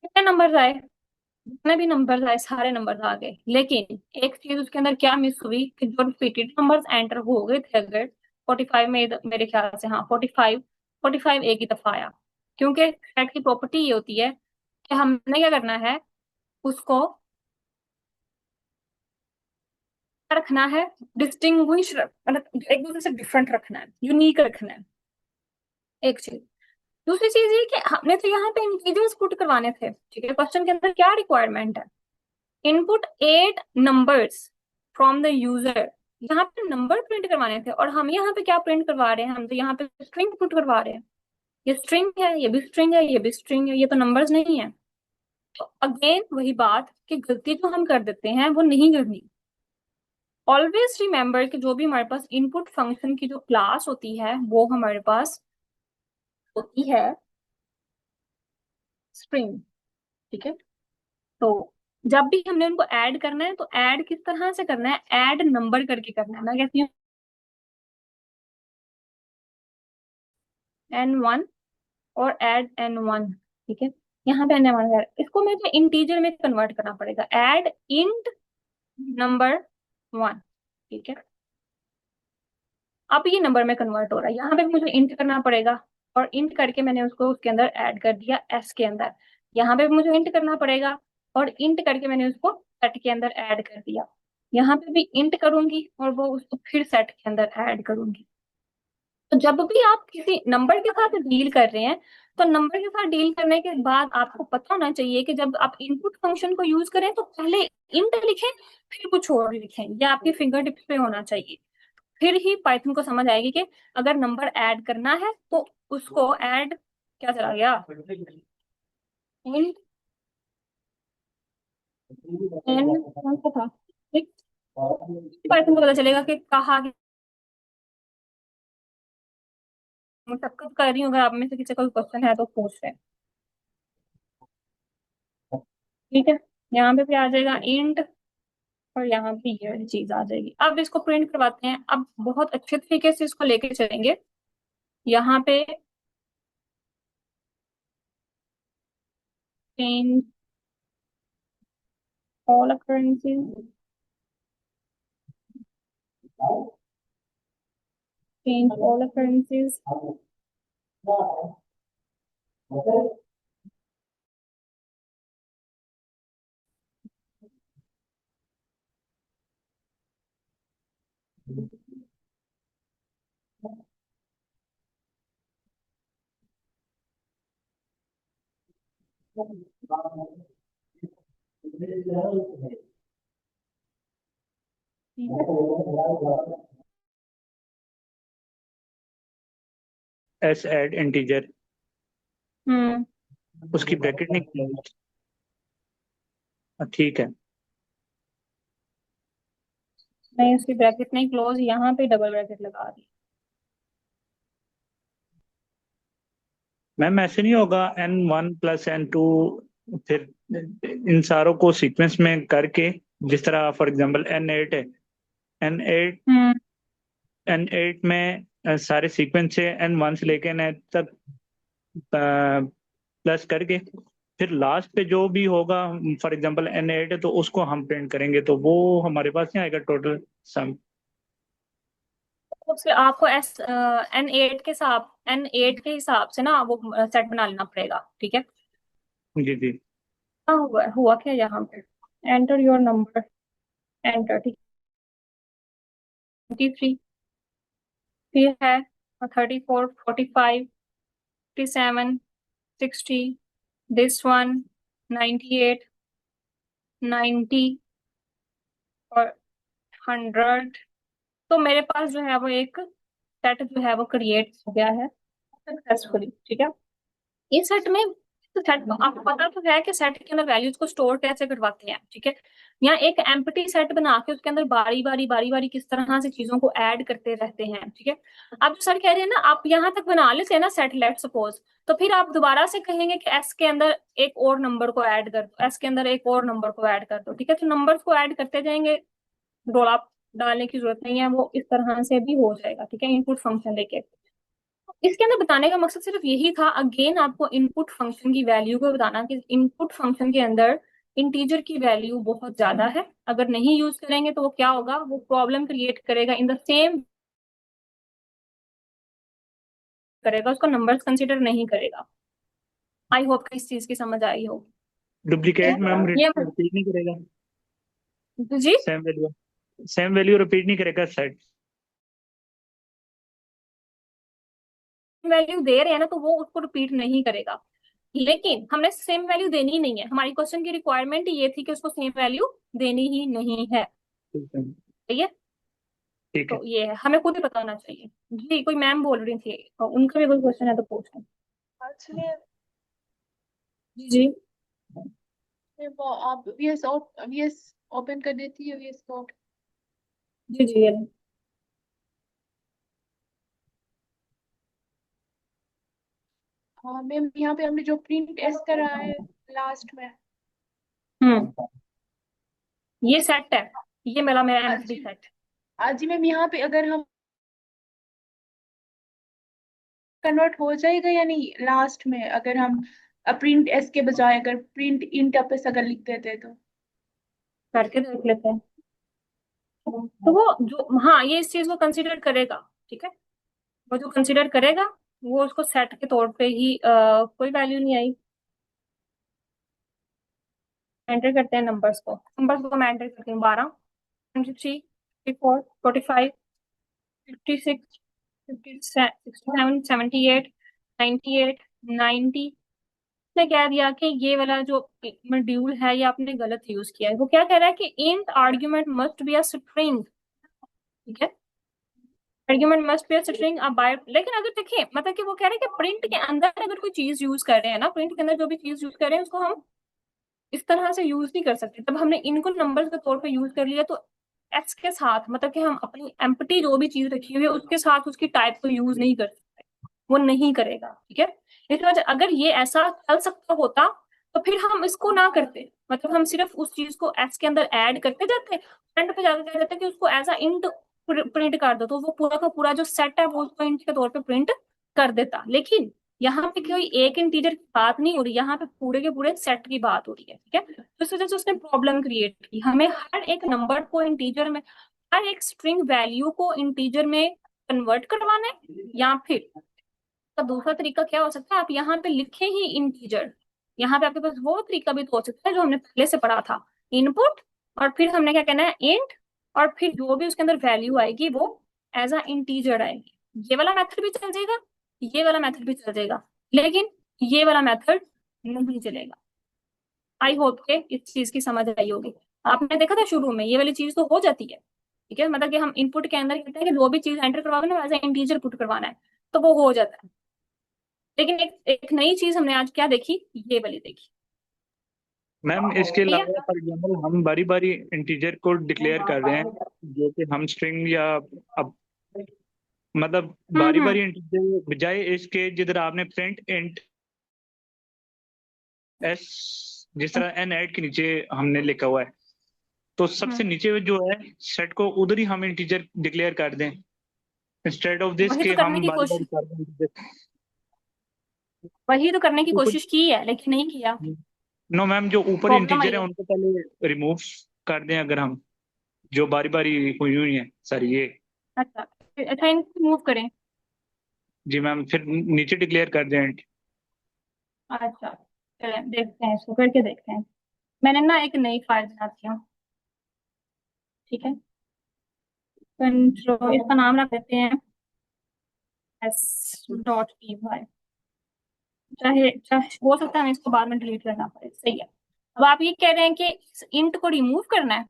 कितने नंबर आए, जितने भी नंबर आए सारे नंबर आ गए, लेकिन एक चीज उसके अंदर क्या मिस हुई कि जो रिपीटेड नंबर्स एंटर हो गए थे, अगर 45 में, मेरे ख्याल से हाँ 45, 45 एक ही दफा आया। क्योंकि सेट की प्रॉपर्टी ये होती है कि हमने क्या करना है, उसको रखना है, डिस्टिंग्विश, मतलब एक दूसरे से डिफरेंट रखना है, यूनिक रखना है, एक चीज। दूसरी चीज ये कि हमने तो यहाँ पे इंटीजर्स पुट करवाने थे, ठीक है। क्वेश्चन के अंदर क्या रिक्वायरमेंट है, input 8 numbers from the user. यहाँ पे नंबर प्रिंट करवाने थे, और हम यहाँ पे क्या प्रिंट करवा रहे हैं, हम तो यहाँ पे स्ट्रिंग पुट करवा रहे हैं। ये स्ट्रिंग है, ये भी स्ट्रिंग है, ये भी स्ट्रिंग है, ये तो नंबर्स नहीं है। तो अगेन वही बात कि गलती जो हम कर देते हैं वो नहीं करनी। ऑलवेज रिमेम्बर कि जो भी हमारे पास इनपुट फंक्शन की जो क्लास होती है, वो हमारे पास होती है स्ट्रिंग, ठीक है। तो जब भी हमने उनको ऐड करना है, तो ऐड किस तरह से करना है, ऐड नंबर करके करना है। मैं कहती हूँ N1 और ऐड N1, ठीक है। यहाँ पे N1 है, इसको मुझे इंटीजर में कन्वर्ट करना पड़ेगा, ऐड इंट नंबर 1, ठीक है। अब ये नंबर में कन्वर्ट हो रहा है, यहाँ पे मुझे इंट करना पड़ेगा, और इंट करके मैंने उसको उसके अंदर ऐड कर दिया, एस के अंदर। यहाँ पे मुझे इंट करना पड़ेगा, और इंट करके मैंने उसको सेट के अंदर ऐड कर दिया। यहाँ पे भी इंट करूंगी, और वो उसको फिर सेट के अंदर ऐड करूंगी। तो जब भी आप किसी नंबर के साथ डील कर रहे हैं, तो नंबर के साथ डील करने के बाद आपको पता होना चाहिए कि जब आप इनपुट फंक्शन को यूज करें, तो पहले इंट लिखें, फिर कुछ और लिखें। ये आपकी फिंगर टिप्स पे होना चाहिए, फिर ही पाइथन को समझ आएगी कि अगर नंबर ऐड करना है तो उसको ऐड, क्या चला गया, इंट एन कौन सा था? ठीक, पाइथन को पता चलेगा कि कहाँ। मैं सबको कर रही हूँ, अगर आप में से किसी को क्वेश्चन है तो पूछ रहे हैं। ठीक है, यहाँ पे भी आ जाएगा इंट, और यहाँ पे ये चीज आ जाएगी। अब इसको प्रिंट करवाते हैं। अब बहुत अच्छे तरीके से इसको लेके चलेंगे। यहाँ पे change all occurrences, change all occurrences, ठीक है। एस एड इंटीजर, हम्म। उसकी ब्रैकेट नहीं close। ठीक है। नहीं, उसकी ब्रैकेट नहीं क्लोज, यहाँ पे डबल ब्रैकेट लगा दी। मैम ऐसे नहीं होगा n1 + n2, फिर इन सारों को सीक्वेंस में करके, जिस तरह फॉर एग्जांपल n8 है, n8 हम्म। n8 में सारे सीक्वेंस से n1 से लेके n तक प्लस करके, फिर लास्ट पे जो भी होगा, फॉर एग्जांपल n8 है तो उसको हम प्रिंट करेंगे, तो वो हमारे पास नहीं आएगा टोटल सम। उसके आपको एन एट के हिसाब से ना वो सेट बना लेना पड़ेगा। ठीक है। जी जी। हाँ, हुआ क्या यहाँ पे? Enter your number, enter. ठीक, 23, फिर है 34, 45, 57, 60, दिस वन 98, 90 और 100। तो मेरे पास जो है वो एक सेट जो है वो क्रिएट हो गया है सक्सेसफुली। ठीक है। इस सेट में, तो सेट आपको पता तो है कि सेट के अंदर वैल्यूज को स्टोर कैसे करवाते हैं। ठीक है। यहाँ एक एम्प्टी सेट बना के उसके अंदर बारी बारी किस तरह से चीजों को ऐड करते रहते हैं। ठीक है। अब जो सर कह रहे हैं ना, आप यहाँ तक बना लेते हैं ना सेट, लेट सपोज, तो फिर आप दोबारा से कहेंगे कि एस के अंदर एक और नंबर को ऐड कर दो, एस के अंदर एक और नंबर को ऐड कर दो। ठीक है, तो नंबर्स को ऐड करते जाएंगे, रोला डालने की जरूरत नहीं है, वो इस तरह से भी हो जाएगा। ठीक है, इनपुट फंक्शन लेके। इसके अंदर बताने का मकसद सिर्फ यही था, अगेन आपको इनपुट फंक्शन की वैल्यू को बताना कि इनपुट फंक्शन के अंदर इंटीजर की वैल्यू बहुत ज्यादा है। अगर नहीं यूज करेंगे तो वो क्या होगा, वो प्रॉब्लम क्रिएट करेगा, इन द सेम करेगा, उसको नंबर्स कंसीडर नहीं करेगा। आई होप कि इस चीज की समझ आई होगी। डुप्लीकेट मैम ये रिपीट नहीं करेगा, जी, सेम वैल्यू रिपीट नहीं करेगा सेट। वैल्यू दे रहे हैं ना तो वो उसको रिपीट नहीं करेगा, लेकिन हमने सेम वैल्यू देनी ही नहीं है। हमारी क्वेश्चन की रिक्वायरमेंट ये थी कि उसको सेम वैल्यू देनी ही नहीं है। ठीक है। सही है। ठीक है। तो ये है, हमें खुद ही पता होना चाहिए। जी, कोई मैम बोल रही थी, और उनका भी कोई क्वेश्चन है तो पूछें। एक्चुअली जी जी। वो आप वीएस ओपन कर देती है वीएस कोड। जी जी, ये हाँ मैम, यहाँ पे हमने जो प्रिंट एस करा है लास्ट में। ये सेट है, ये मेरा एम्प्टी जी। सेट। जी मैम, यहाँ पे अगर हम कन्वर्ट हो जाएगा या नहीं, लास्ट में अगर हम प्रिंट एस के बजाय अगर प्रिंट इंट एस अगर लिख देते तो। करके देख लेते हैं। तो वो जो, हाँ, ये इस चीज को कंसीडर करेगा। ठीक है, वो जो कंसीडर करेगा वो उसको सेट के तौर पे ही, कोई वैल्यू नहीं आई। एंटर करते हैं नंबर्स को मैं एंटर करती हूँ। 12, 23, 54, 45, 56, 57, 78, 98, 90। ने कह दिया कि ये वाला जो मॉड्यूल है ये आपने गलत यूज किया है। वो क्या कह रहा है कि int argument must be a string. ठीक है, argument must be a string अब बाय। लेकिन अगर देखिए, मतलब कि वो कह रहे हैं कि प्रिंट के अंदर अगर कोई चीज यूज कर रहे हैं ना, प्रिंट के अंदर जो भी चीज यूज कर रहे हैं उसको हम इस तरह से यूज नहीं कर सकते। जब हमने इनको नंबर्स के तौर पे यूज कर लिया तो एस के साथ, मतलब कि हम अपनी एम्प्टी जो भी चीज रखी हुई है उसके साथ उसकी टाइप को यूज नहीं कर सकते, वो नहीं करेगा। ठीक है, इस वजह अगर ये ऐसा चल सकता होता तो फिर हम इसको ना करते, मतलब हम सिर्फ उस चीज को एस के अंदर ऐड करते जाते, एंड पे जाकर कह देते कि उसको एज अ इंट प्रिंट कर दो, तो वो पूरा का पूरा जो सेट है वो उसको इंट के तौर पे प्रिंट कर देता। लेकिन यहाँ पे कोई एक इंटीजर की बात नहीं हो रही, यहाँ पे पूरे के पूरे सेट की बात हो रही है। ठीक है, तो इस वजह से उसने प्रॉब्लम क्रिएट की। हमें हर एक नंबर को इंटीजर में, हर एक स्ट्रिंग वैल्यू को इंटीजर में कन्वर्ट करवाना है, या फिर तो दूसरा तरीका क्या हो सकता है, आप यहाँ पे लिखे ही इंटीजर। यहाँ पे आपके पास वो तरीका भी तो हो सकता है जो हमने पहले से पढ़ा था, इनपुट और फिर हमने क्या कहना है इंट, और फिर जो भी उसके अंदर वैल्यू आएगी वो एज अ इंटीजर आएगी। ये वाला मेथड भी चल जाएगा, ये वाला मेथड भी चल जाएगा, लेकिन ये वाला मेथड नहीं चलेगा। आई होप के इस चीज की समझ आई होगी। आपने देखा था शुरू में ये वाली चीज तो हो जाती है। ठीक है, मतलब कि हम इनपुट के अंदर कहते हैं कि जो भी चीज एंटर करवाना है एज ए इंटीजर पुट करवाना है, तो वो हो जाता है। लेकिन एक नई चीज हमने आज क्या देखी, ये वाली देखी। मैम इसके ठीक अलावा है, फॉर एग्जांपल हम बारी बारी इंटीजर को डिक्लेयर कर रहे हैं, जो कि हम स्ट्रिंग या अब मतलब बारी हम्म। बारी इंटीजर बजाय इसके जिधर आपने प्रिंट इंट एस, जिस तरह एन ऐड के नीचे हमने लिखा हुआ है, तो सबसे हम्म, नीचे जो है सेट को उधर ही हम इंटीजर डिक्लेयर कर दें, इंस्टेड ऑफ दिस वही के तो करने हम की बारी बारी कोशिश, कर दें integer। वही तो करने की ऊपर कोशिश की है लेकिन नहीं किया। नो मैम, जो ऊपर प्रॉब्लम इंटीजर आई है है। उनको पहले रिमूव कर दें, अगर हम जो बारी बारी हुई हुई है सर ये। अच्छा, अच्छा इनको मूव करें। जी मैम, फिर नीचे डिक्लेयर कर दें। अच्छा, चलें देखते हैं, इसको करके देखते हैं। मैंने ना एक नई फाइल बनाती हूँ। ठीक है, कंट्रोल, इसका नाम रख देते हैं s.py। चाहे चाहे हो सकता है हमें इसको बाद में डिलीट करना पड़े, सही है। अब आप ये कह रहे हैं कि इस इंट को रिमूव करना है,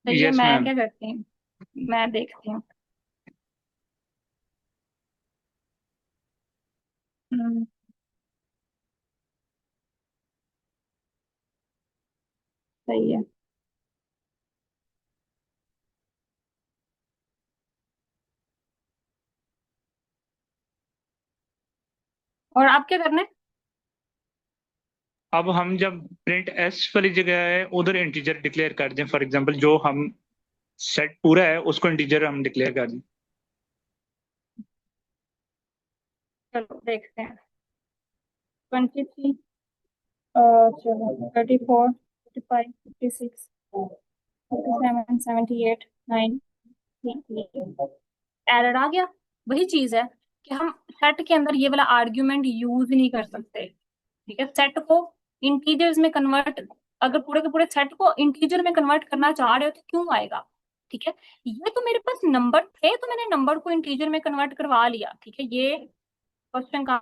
सही है। यस मैं मैम। क्या करती हूँ, मैं देखती हूँ। हम्म, सही है। और आप क्या करना है, अब हम जब प्रिंट एस वाली जगह है उधर इंटीजर डिक्लेयर कर दें, फॉर एग्जांपल जो हम सेट पूरा है उसको इंटीजर हम डिक्लेयर कर दें। चलो देखते हैं। 23, चलो 34, 55, 56, 57, 78, 9, एरर आ गया। वही चीज है कि हम सेट के अंदर ये वाला आर्ग्यूमेंट यूज नहीं कर सकते। ठीक है, सेट को इंटीजर्स में कन्वर्ट, अगर पूरे के पूरे सेट को इंटीजर में कन्वर्ट करना चाह रहे हो तो क्यों आएगा। ठीक है, ये तो मेरे पास नंबर थे तो मैंने नंबर को इंटीजर में कन्वर्ट करवा लिया। ठीक है, ये क्वेश्चन का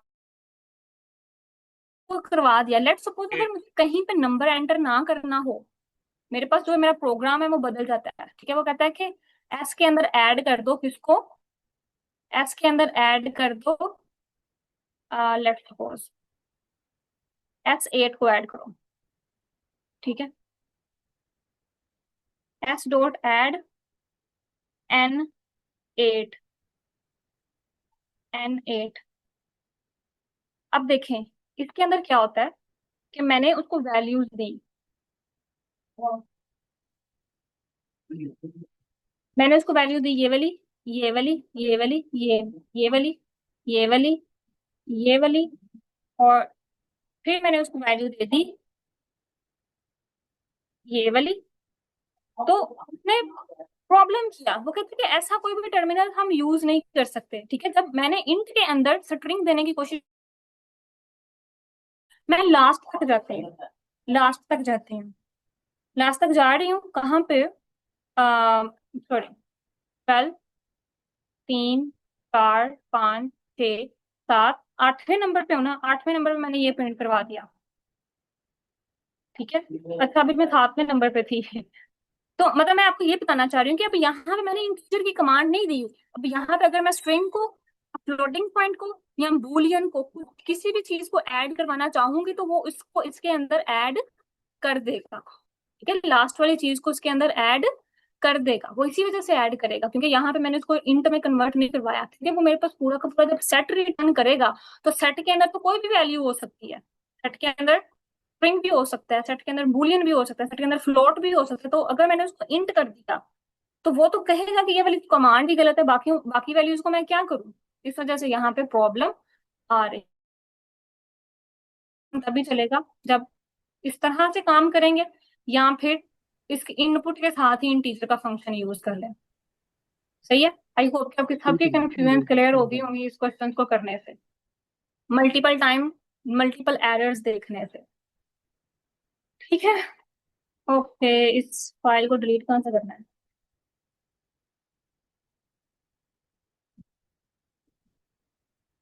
को करवा दिया। लेट्स सपोज अगर मुझे कहीं पे नंबर एंटर ना करना हो, मेरे पास जो मेरा प्रोग्राम है वो बदल जाता है। ठीक है, वो कहता है कि एस के अंदर ऐड कर दो किसको, एस के अंदर ऐड कर दो, लेट्स सपोज S8 को ऐड करो। ठीक है, S.add N8, N8। अब देखें इसके अंदर क्या होता है कि मैंने उसको वैल्यूज दी, मैंने उसको वैल्यू दी ये वाली, ये वाली, ये वाली, ये वाली, ये वाली, ये वाली, और फिर मैंने उसको वैल्यू दे दी ये वाली। तो उसने प्रॉब्लम किया, वो कहते कि ऐसा कोई भी टर्मिनल हम यूज नहीं कर सकते। ठीक है, जब मैंने इंट के अंदर स्ट्रिंग देने की कोशिश, मैं लास्ट तक जाती हूँ, लास्ट तक जाती हूँ, लास्ट तक जा रही हूँ कहाँ पे, सॉरी 12, 3, 4, 5, 6, 7, 8वें नंबर पे हूँ ना, 8वें नंबर पे मैंने ये प्रिंट करवा दिया। ठीक है, अच्छा अभी मैं 7वें नंबर पे थी। तो मतलब मैं आपको ये बताना चाह रही हूँ कि अब यहाँ पे मैंने इंटीजर की कमांड नहीं दी। अब यहाँ पे अगर मैं स्ट्रिंग को फ्लोटिंग पॉइंट को या बूलियन को, किसी भी चीज को ऐड करवाना चाहूंगी तो वो इसको इसके अंदर ऐड कर देगा। ठीक है, लास्ट वाली चीज को इसके अंदर ऐड कर देगा, वो इसी वजह से ऐड करेगा क्योंकि यहाँ पे मैंने इसको इंट में कन्वर्ट नहीं करवाया। ठीक है, वो मेरे पास पूरा का पूरा जब सेट रिटर्न करेगा तो सेट के अंदर तो कोई भी वैल्यू हो सकती है। सेट के अंदर स्ट्रिंग भी हो सकता है, सेट के अंदर बूलियन भी हो सकता है, सेट के अंदर फ्लोट भी हो सकता है। तो अगर मैंने उसको इंट कर दिया तो वो तो कहेगा कि ये वाली कमांड ही गलत है, बाकी बाकी वैल्यूज को मैं क्या करूं। इस वजह से यहाँ पे प्रॉब्लम आ रही है। तभी चलेगा जब इस तरह से काम करेंगे या फिर इसके इनपुट के साथ ही इंटीजर का फंक्शन यूज कर लें। सही है, आई होप कि आपकी सबकी कंफ्यूजन क्लियर होगी होंगी इस क्वेश्चन को करने से, मल्टीपल टाइम मल्टीपल एरर्स देखने से। ठीक है, ओके, इस फाइल को डिलीट कहाँ से करना है।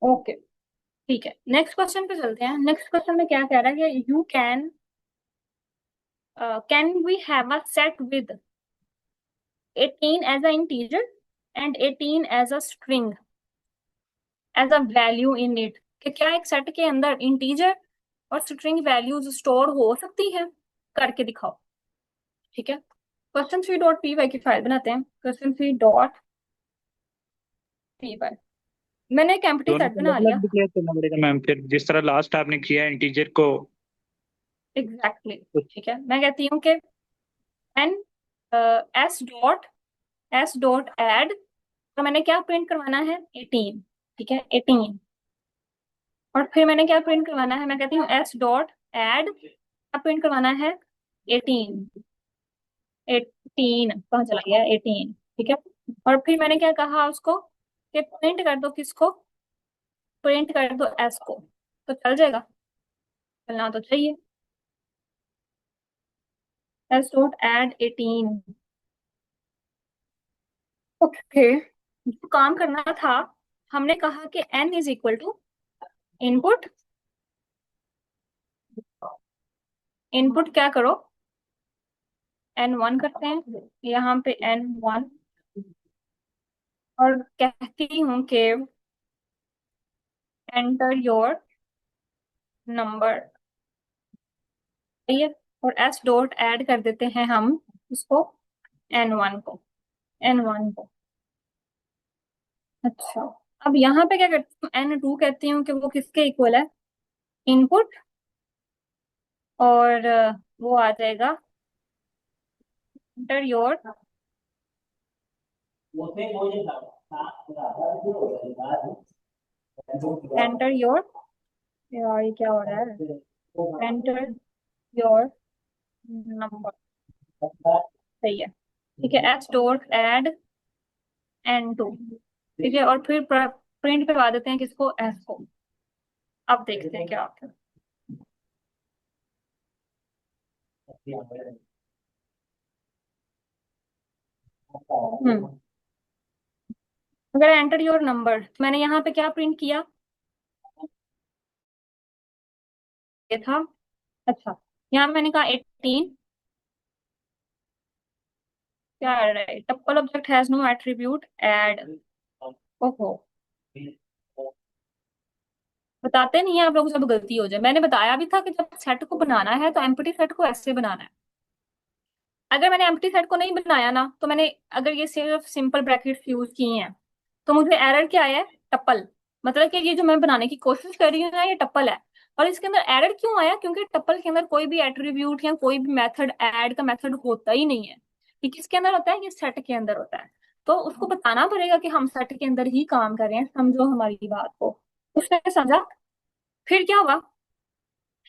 ओके, ठीक है, नेक्स्ट क्वेश्चन पे चलते हैं। नेक्स्ट क्वेश्चन में क्या कह रहा है कि you can we have a set with 18 as a integer and 18 as a string as a value in it, कि क्या एक सेट के अंदर इंटीजर और स्ट्रिंग वैल्यूज स्टोर हो सकती है, करके दिखाओ। ठीक है, question three dot P Y की फाइल बनाते हैं। Question three dot P Y, मैंने एक एम्प्टी दोनों सेट को अलग बना लिया। अलग डिक्लेयर करना पड़ेगा मैम, फिर जिस तरह लास्ट आपने किया इंटीजर को। एग्जैक्टली ठीक है, मैं कहती हूँ कि एन एस डॉट एड, तो मैंने क्या प्रिंट करवाना है 18। ठीक है, 18, और फिर मैंने क्या प्रिंट करवाना है, मैं कहती हूँ एस डॉट एड, क्या प्रिंट करवाना है 18। 18 कहाँ चला गया 18। ठीक है, और फिर मैंने क्या कहा उसको कि प्रिंट कर दो किसको, प्रिंट कर दो एस को, तो चल जाएगा, चलना तो चाहिए। S dot add 18। ओके, जो काम करना था, हमने कहा कि n is equal to input, input क्या करो n1 करते हैं, यहाँ पे n1, और कहती हूँ कि एंटर योर नंबर। सही है, और s डॉट ऐड कर देते हैं हम उसको n1 को, n1 को। अच्छा, अब यहाँ पे क्या करती हूँ, n2 कहती हूँ कि वो किसके इक्वल है, इनपुट, और वो आ जाएगा एंटर योर, एंटर योर, यार ये क्या हो रहा है, एंटर योर नंबर। सही है, ठीक है, एच डॉट एड n2। ठीक है, और फिर प्रिंट करवा देते हैं किसको, एस को। अब देखते हैं क्या आता है। हम्म, अगर एंटर योर नंबर, मैंने यहाँ पे क्या प्रिंट किया, ये था। अच्छा, यहाँ पे मैंने कहा 18, क्या आ रहा है, tuple object has no attribute add. ओहो, बताते नहीं है आप लोग, सब गलती हो जाए। मैंने बताया भी था कि जब सेट को बनाना है तो एम्प्टी सेट को ऐसे बनाना है। अगर मैंने एम्प्टी सेट को नहीं बनाया ना, तो मैंने अगर ये सिर्फ सिंपल ब्रैकेट्स यूज किए हैं, तो मुझे एरर क्या आया है, टप्पल। मतलब कि ये जो मैं बनाने की कोशिश कर रही हूँ ना, ये टप्पल है। और इसके अंदर एरर क्यों आया, क्योंकि टप्पल के अंदर कोई भी एट्रीब्यूट या कोई भी मेथड, ऐड का मेथड होता ही नहीं है। ये किसके अंदर होता है, ये सेट के अंदर होता है। तो उसको बताना पड़ेगा कि हम सेट के अंदर ही काम कर रहे हैं, समझो हमारी बात को। उसने समझा, फिर क्या हुआ,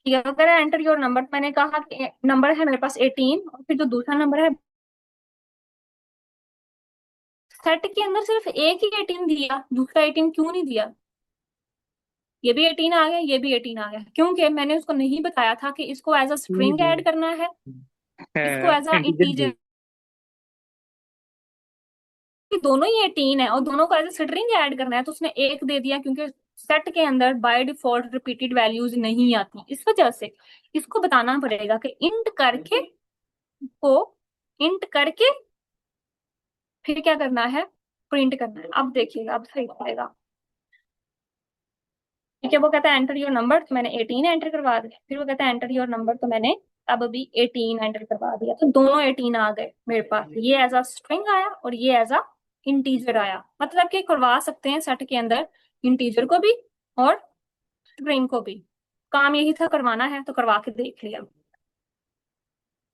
ये अगर एंटर योर नंबर, मैंने कहा कि नंबर है मेरे पास 18, और फिर जो दूसरा नंबर है, सेट के अंदर सिर्फ एक ही 18 दिया, दूसरा 18 क्यों नहीं दिया। ये भी 18 आ गया, ये भी 18 आ गया, क्योंकि मैंने उसको नहीं बताया था कि इसको एज अ स्ट्रिंग ऐड करना है, इसको एज अ इंटीजर इंटीजर। दोनों ही 18 है और दोनों को एज अ स्ट्रिंग ऐड करना है, तो उसने एक दे दिया, क्योंकि सेट के अंदर बाय डिफॉल्ट रिपीटेड वैल्यूज नहीं आती। इस वजह से इसको बताना पड़ेगा कि इंट करके, को इंट करके फिर क्या करना है, प्रिंट करना है। अब देखिएगा, अब सही आएगा। ठीक है। वो कहता है एंटर योर नंबर, तो मैंने 18 एंटर करवा दिया। फिर वो कहता है एंटर योर नंबर, तो मैंने अब अभी 18 एंटर करवा दिया। तो दोनों 18 आ गए मेरे पास, ये एज अ स्ट्रिंग आया और ये एज अ इंटीजर आया। मतलब कि करवा सकते हैं सेट के अंदर इंटीजर को भी और स्ट्रिंग को भी। काम यही था करवाना है, तो करवा के देख लिया।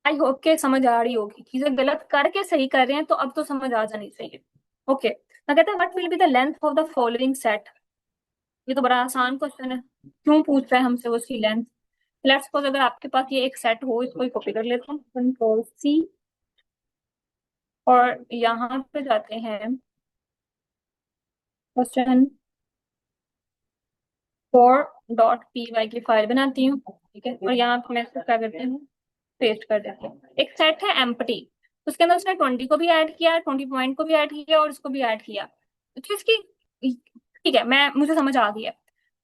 आई होप के समझ आ रही होगी। चीजें गलत करके सही कर रहे हैं तो अब तो समझ आ जानी चाहिए। ओके, मैं कहता है what will be the length of the following set. ये तो बड़ा आसान क्वेश्चन है, क्यों पूछ रहा है हमसे उसकी लेंथ। लेट्स सपोज अगर आपके पास ये एक सेट हो, इसको कॉपी कर लेता हूँ, कंट्रोल सी, और यहाँ पे जाते हैं क्वेश्चन 4.py की फाइल बनाती हूँ, ठीक है। और यहाँ पे मैं इसको क्या करती हूँ, पेस्ट कर देती हूँ। एक सेट है एम्प्टी, उसके अंदर उसने 20 को भी ऐड किया, 20 पॉइंट को भी ऐड किया और इसको भी ऐड किया। तो इसकी, ठीक है, मैं मुझे समझ आ गया।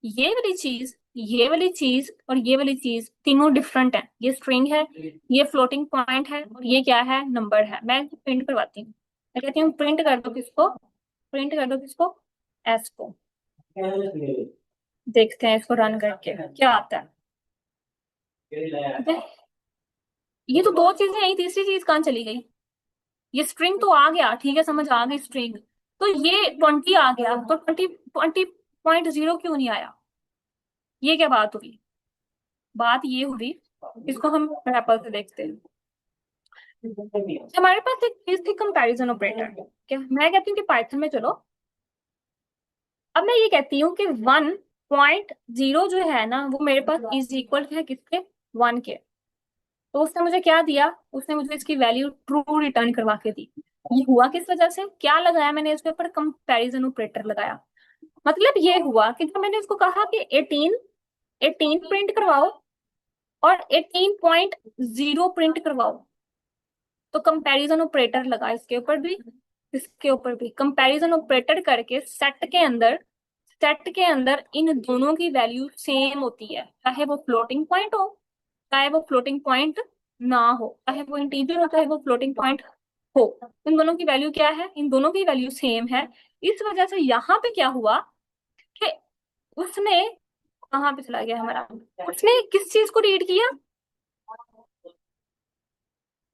ये वाली चीज, ये वाली चीज और ये वाली चीज तीनों डिफरेंट है। ये स्ट्रिंग है, ये फ्लोटिंग पॉइंट है और ये क्या है, नंबर है। मैं प्रिंट करवाती हूँ, मैं कहती हूँ प्रिंट कर दो किसको, प्रिंट कर दो किसको, एस को। देखते हैं इसको रन करके क्या आता है। ठीक है? ये तो दो चीजें आई, तीसरी चीज कहाँ चली गई। ये स्ट्रिंग तो आ गया, ठीक है, समझ आ गई स्ट्रिंग। तो ये 20 आ गया, तो 20.0 क्यों नहीं आया। ये क्या बात हुई, बात ये हुई, इसको हम रैपल से देखते हैं। हमारे पास एक चीज थी कंपैरिजन ऑपरेटर। क्या मैं कहती हूँ कि पाइथन में चलो, अब मैं ये कहती हूँ कि 1.0 जो है ना, वो मेरे पास इज इक्वल है किसके, 1 के। तो उसने मुझे क्या दिया, उसने मुझे इसकी वैल्यू ट्रू रिटर्न करवा के दी। ये हुआ किस वजह से, क्या लगाया मैंने इसके ऊपर, कंपैरिजन ऑपरेटर लगाया। मतलब ये हुआ कि जब मैंने इसको कहा कि 18 प्रिंट करवाओ और 18.0 प्रिंट करवाओ, तो कंपैरिजन ऑपरेटर लगा इसके ऊपर भी, इसके ऊपर भी। कंपैरिजन ऑपरेटर करके सेट के अंदर, सेट के अंदर इन दोनों की वैल्यू सेम होती है, चाहे वो फ्लोटिंग पॉइंट हो, चाहे वो फ्लोटिंग पॉइंट ना हो, चाहे वो इंटीजर हो, चाहे वो फ्लोटिंग पॉइंट हो। इन दोनों की वैल्यू क्या है, इन दोनों की वैल्यू सेम है। इस वजह से यहाँ पे क्या हुआ कि उसने, कहाँ पे चला गया हमारा, उसने किस चीज को रीड किया,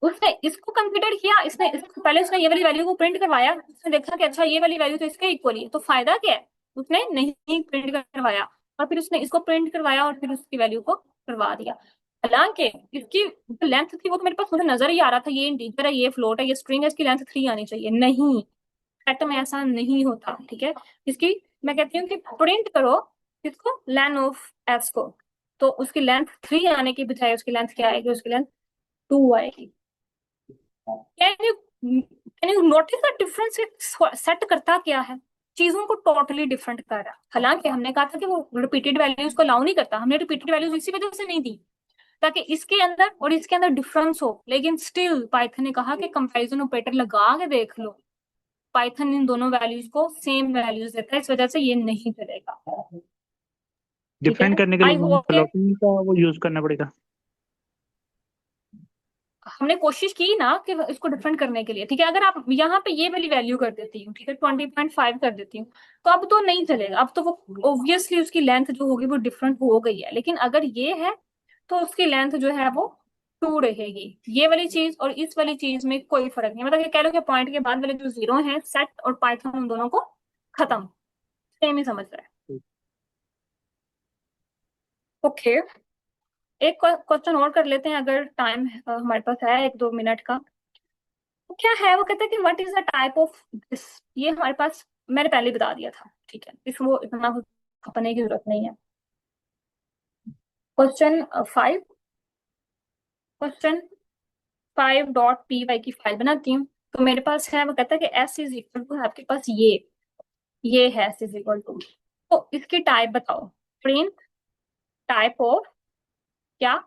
उसने इसको कंसिडर किया। इसने इसको पहले उसने ये वाली वैल्यू को प्रिंट करवाया, उसने देखा कि अच्छा ये वाली वैल्यू तो इसके इक्वल है, तो फायदा क्या है, उसने नहीं प्रिंट करवाया और फिर उसने इसको प्रिंट करवाया और फिर उसकी वैल्यू को करवा दिया। हालांकि इसकी लेंथ थी वो तो मेरे पास मुझे नजर ही आ रहा था, ये इंटीजर है, ये फ्लोट है, ये स्ट्रिंग है, इसकी लेंथ 3 आनी चाहिए। नहीं, सेट में ऐसा नहीं होता, ठीक है। इसकी मैं कहती हूँ कि प्रिंट करो इसको, लेन ऑफ एस को, तो उसकी लेंथ 3 आने की बजाय उसकी लेंथ क्या आएगी, उसकी लेंथ 2 आएगी। Can you notice the difference. Set करता क्या है, चीजों को टोटली डिफरेंट कर रहा है। हालांकि हमने कहा था कि वो रिपीटेड वैल्यूज को अलाउ नहीं करता, हमने रिपीटेड वैल्यूज इसी वजह से नहीं दी ताकि इसके अंदर और इसके अंदर डिफरेंस हो। लेकिन स्टिल पाइथन ने कहा कि कंपैरिजन ऑपरेटर लगा के देख लो, पाइथन इन दोनों वैल्यूज को सेम वैल्यूज देता है, इस वजह से ये नहीं चलेगा। ठीक है, डिफरेंट करने के आई लिए होप के फ्लोटिंग का वो यूज करना पड़ेगा। हमने कोशिश की ना कि इसको डिफरेंट करने के लिए, ठीक है। अगर आप यहाँ पे ये वाली वैल्यू कर देती हूँ, ठीक है, 20.5 कर देती हूँ, तो अब तो नहीं चलेगा। अब तो वो ऑब्वियसली उसकी लेंथ जो होगी वो डिफरेंट हो गई है। लेकिन अगर ये है तो उसकी लेंथ जो है वो 2 रहेगी। ये वाली चीज और इस वाली चीज में कोई फर्क नहीं, मतलब ये कह लो कि पॉइंट के बाद वाले जो जीरो है, सेट और पाइथन उन दोनों को खत्म, सेम ही समझ रहा है। ओके, एक क्वेश्चन और कर लेते हैं अगर टाइम हमारे पास है, 1-2 मिनट का। क्या है, वो कहता है कि what is the type of this. ये हमारे पास मैंने पहले बता दिया था, ठीक है, इसको इतना खपने की जरूरत नहीं है। क्वेश्चन 5, क्वेश्चन 5.py की फाइल बनाती हूँ। तो मेरे पास है, वो कहता है कि एस इज इक्वल टू, आपके पास ये है एस इज इक्वल टू, तो इसकी टाइप बताओ, प्रिंट टाइप ऑफ क्या,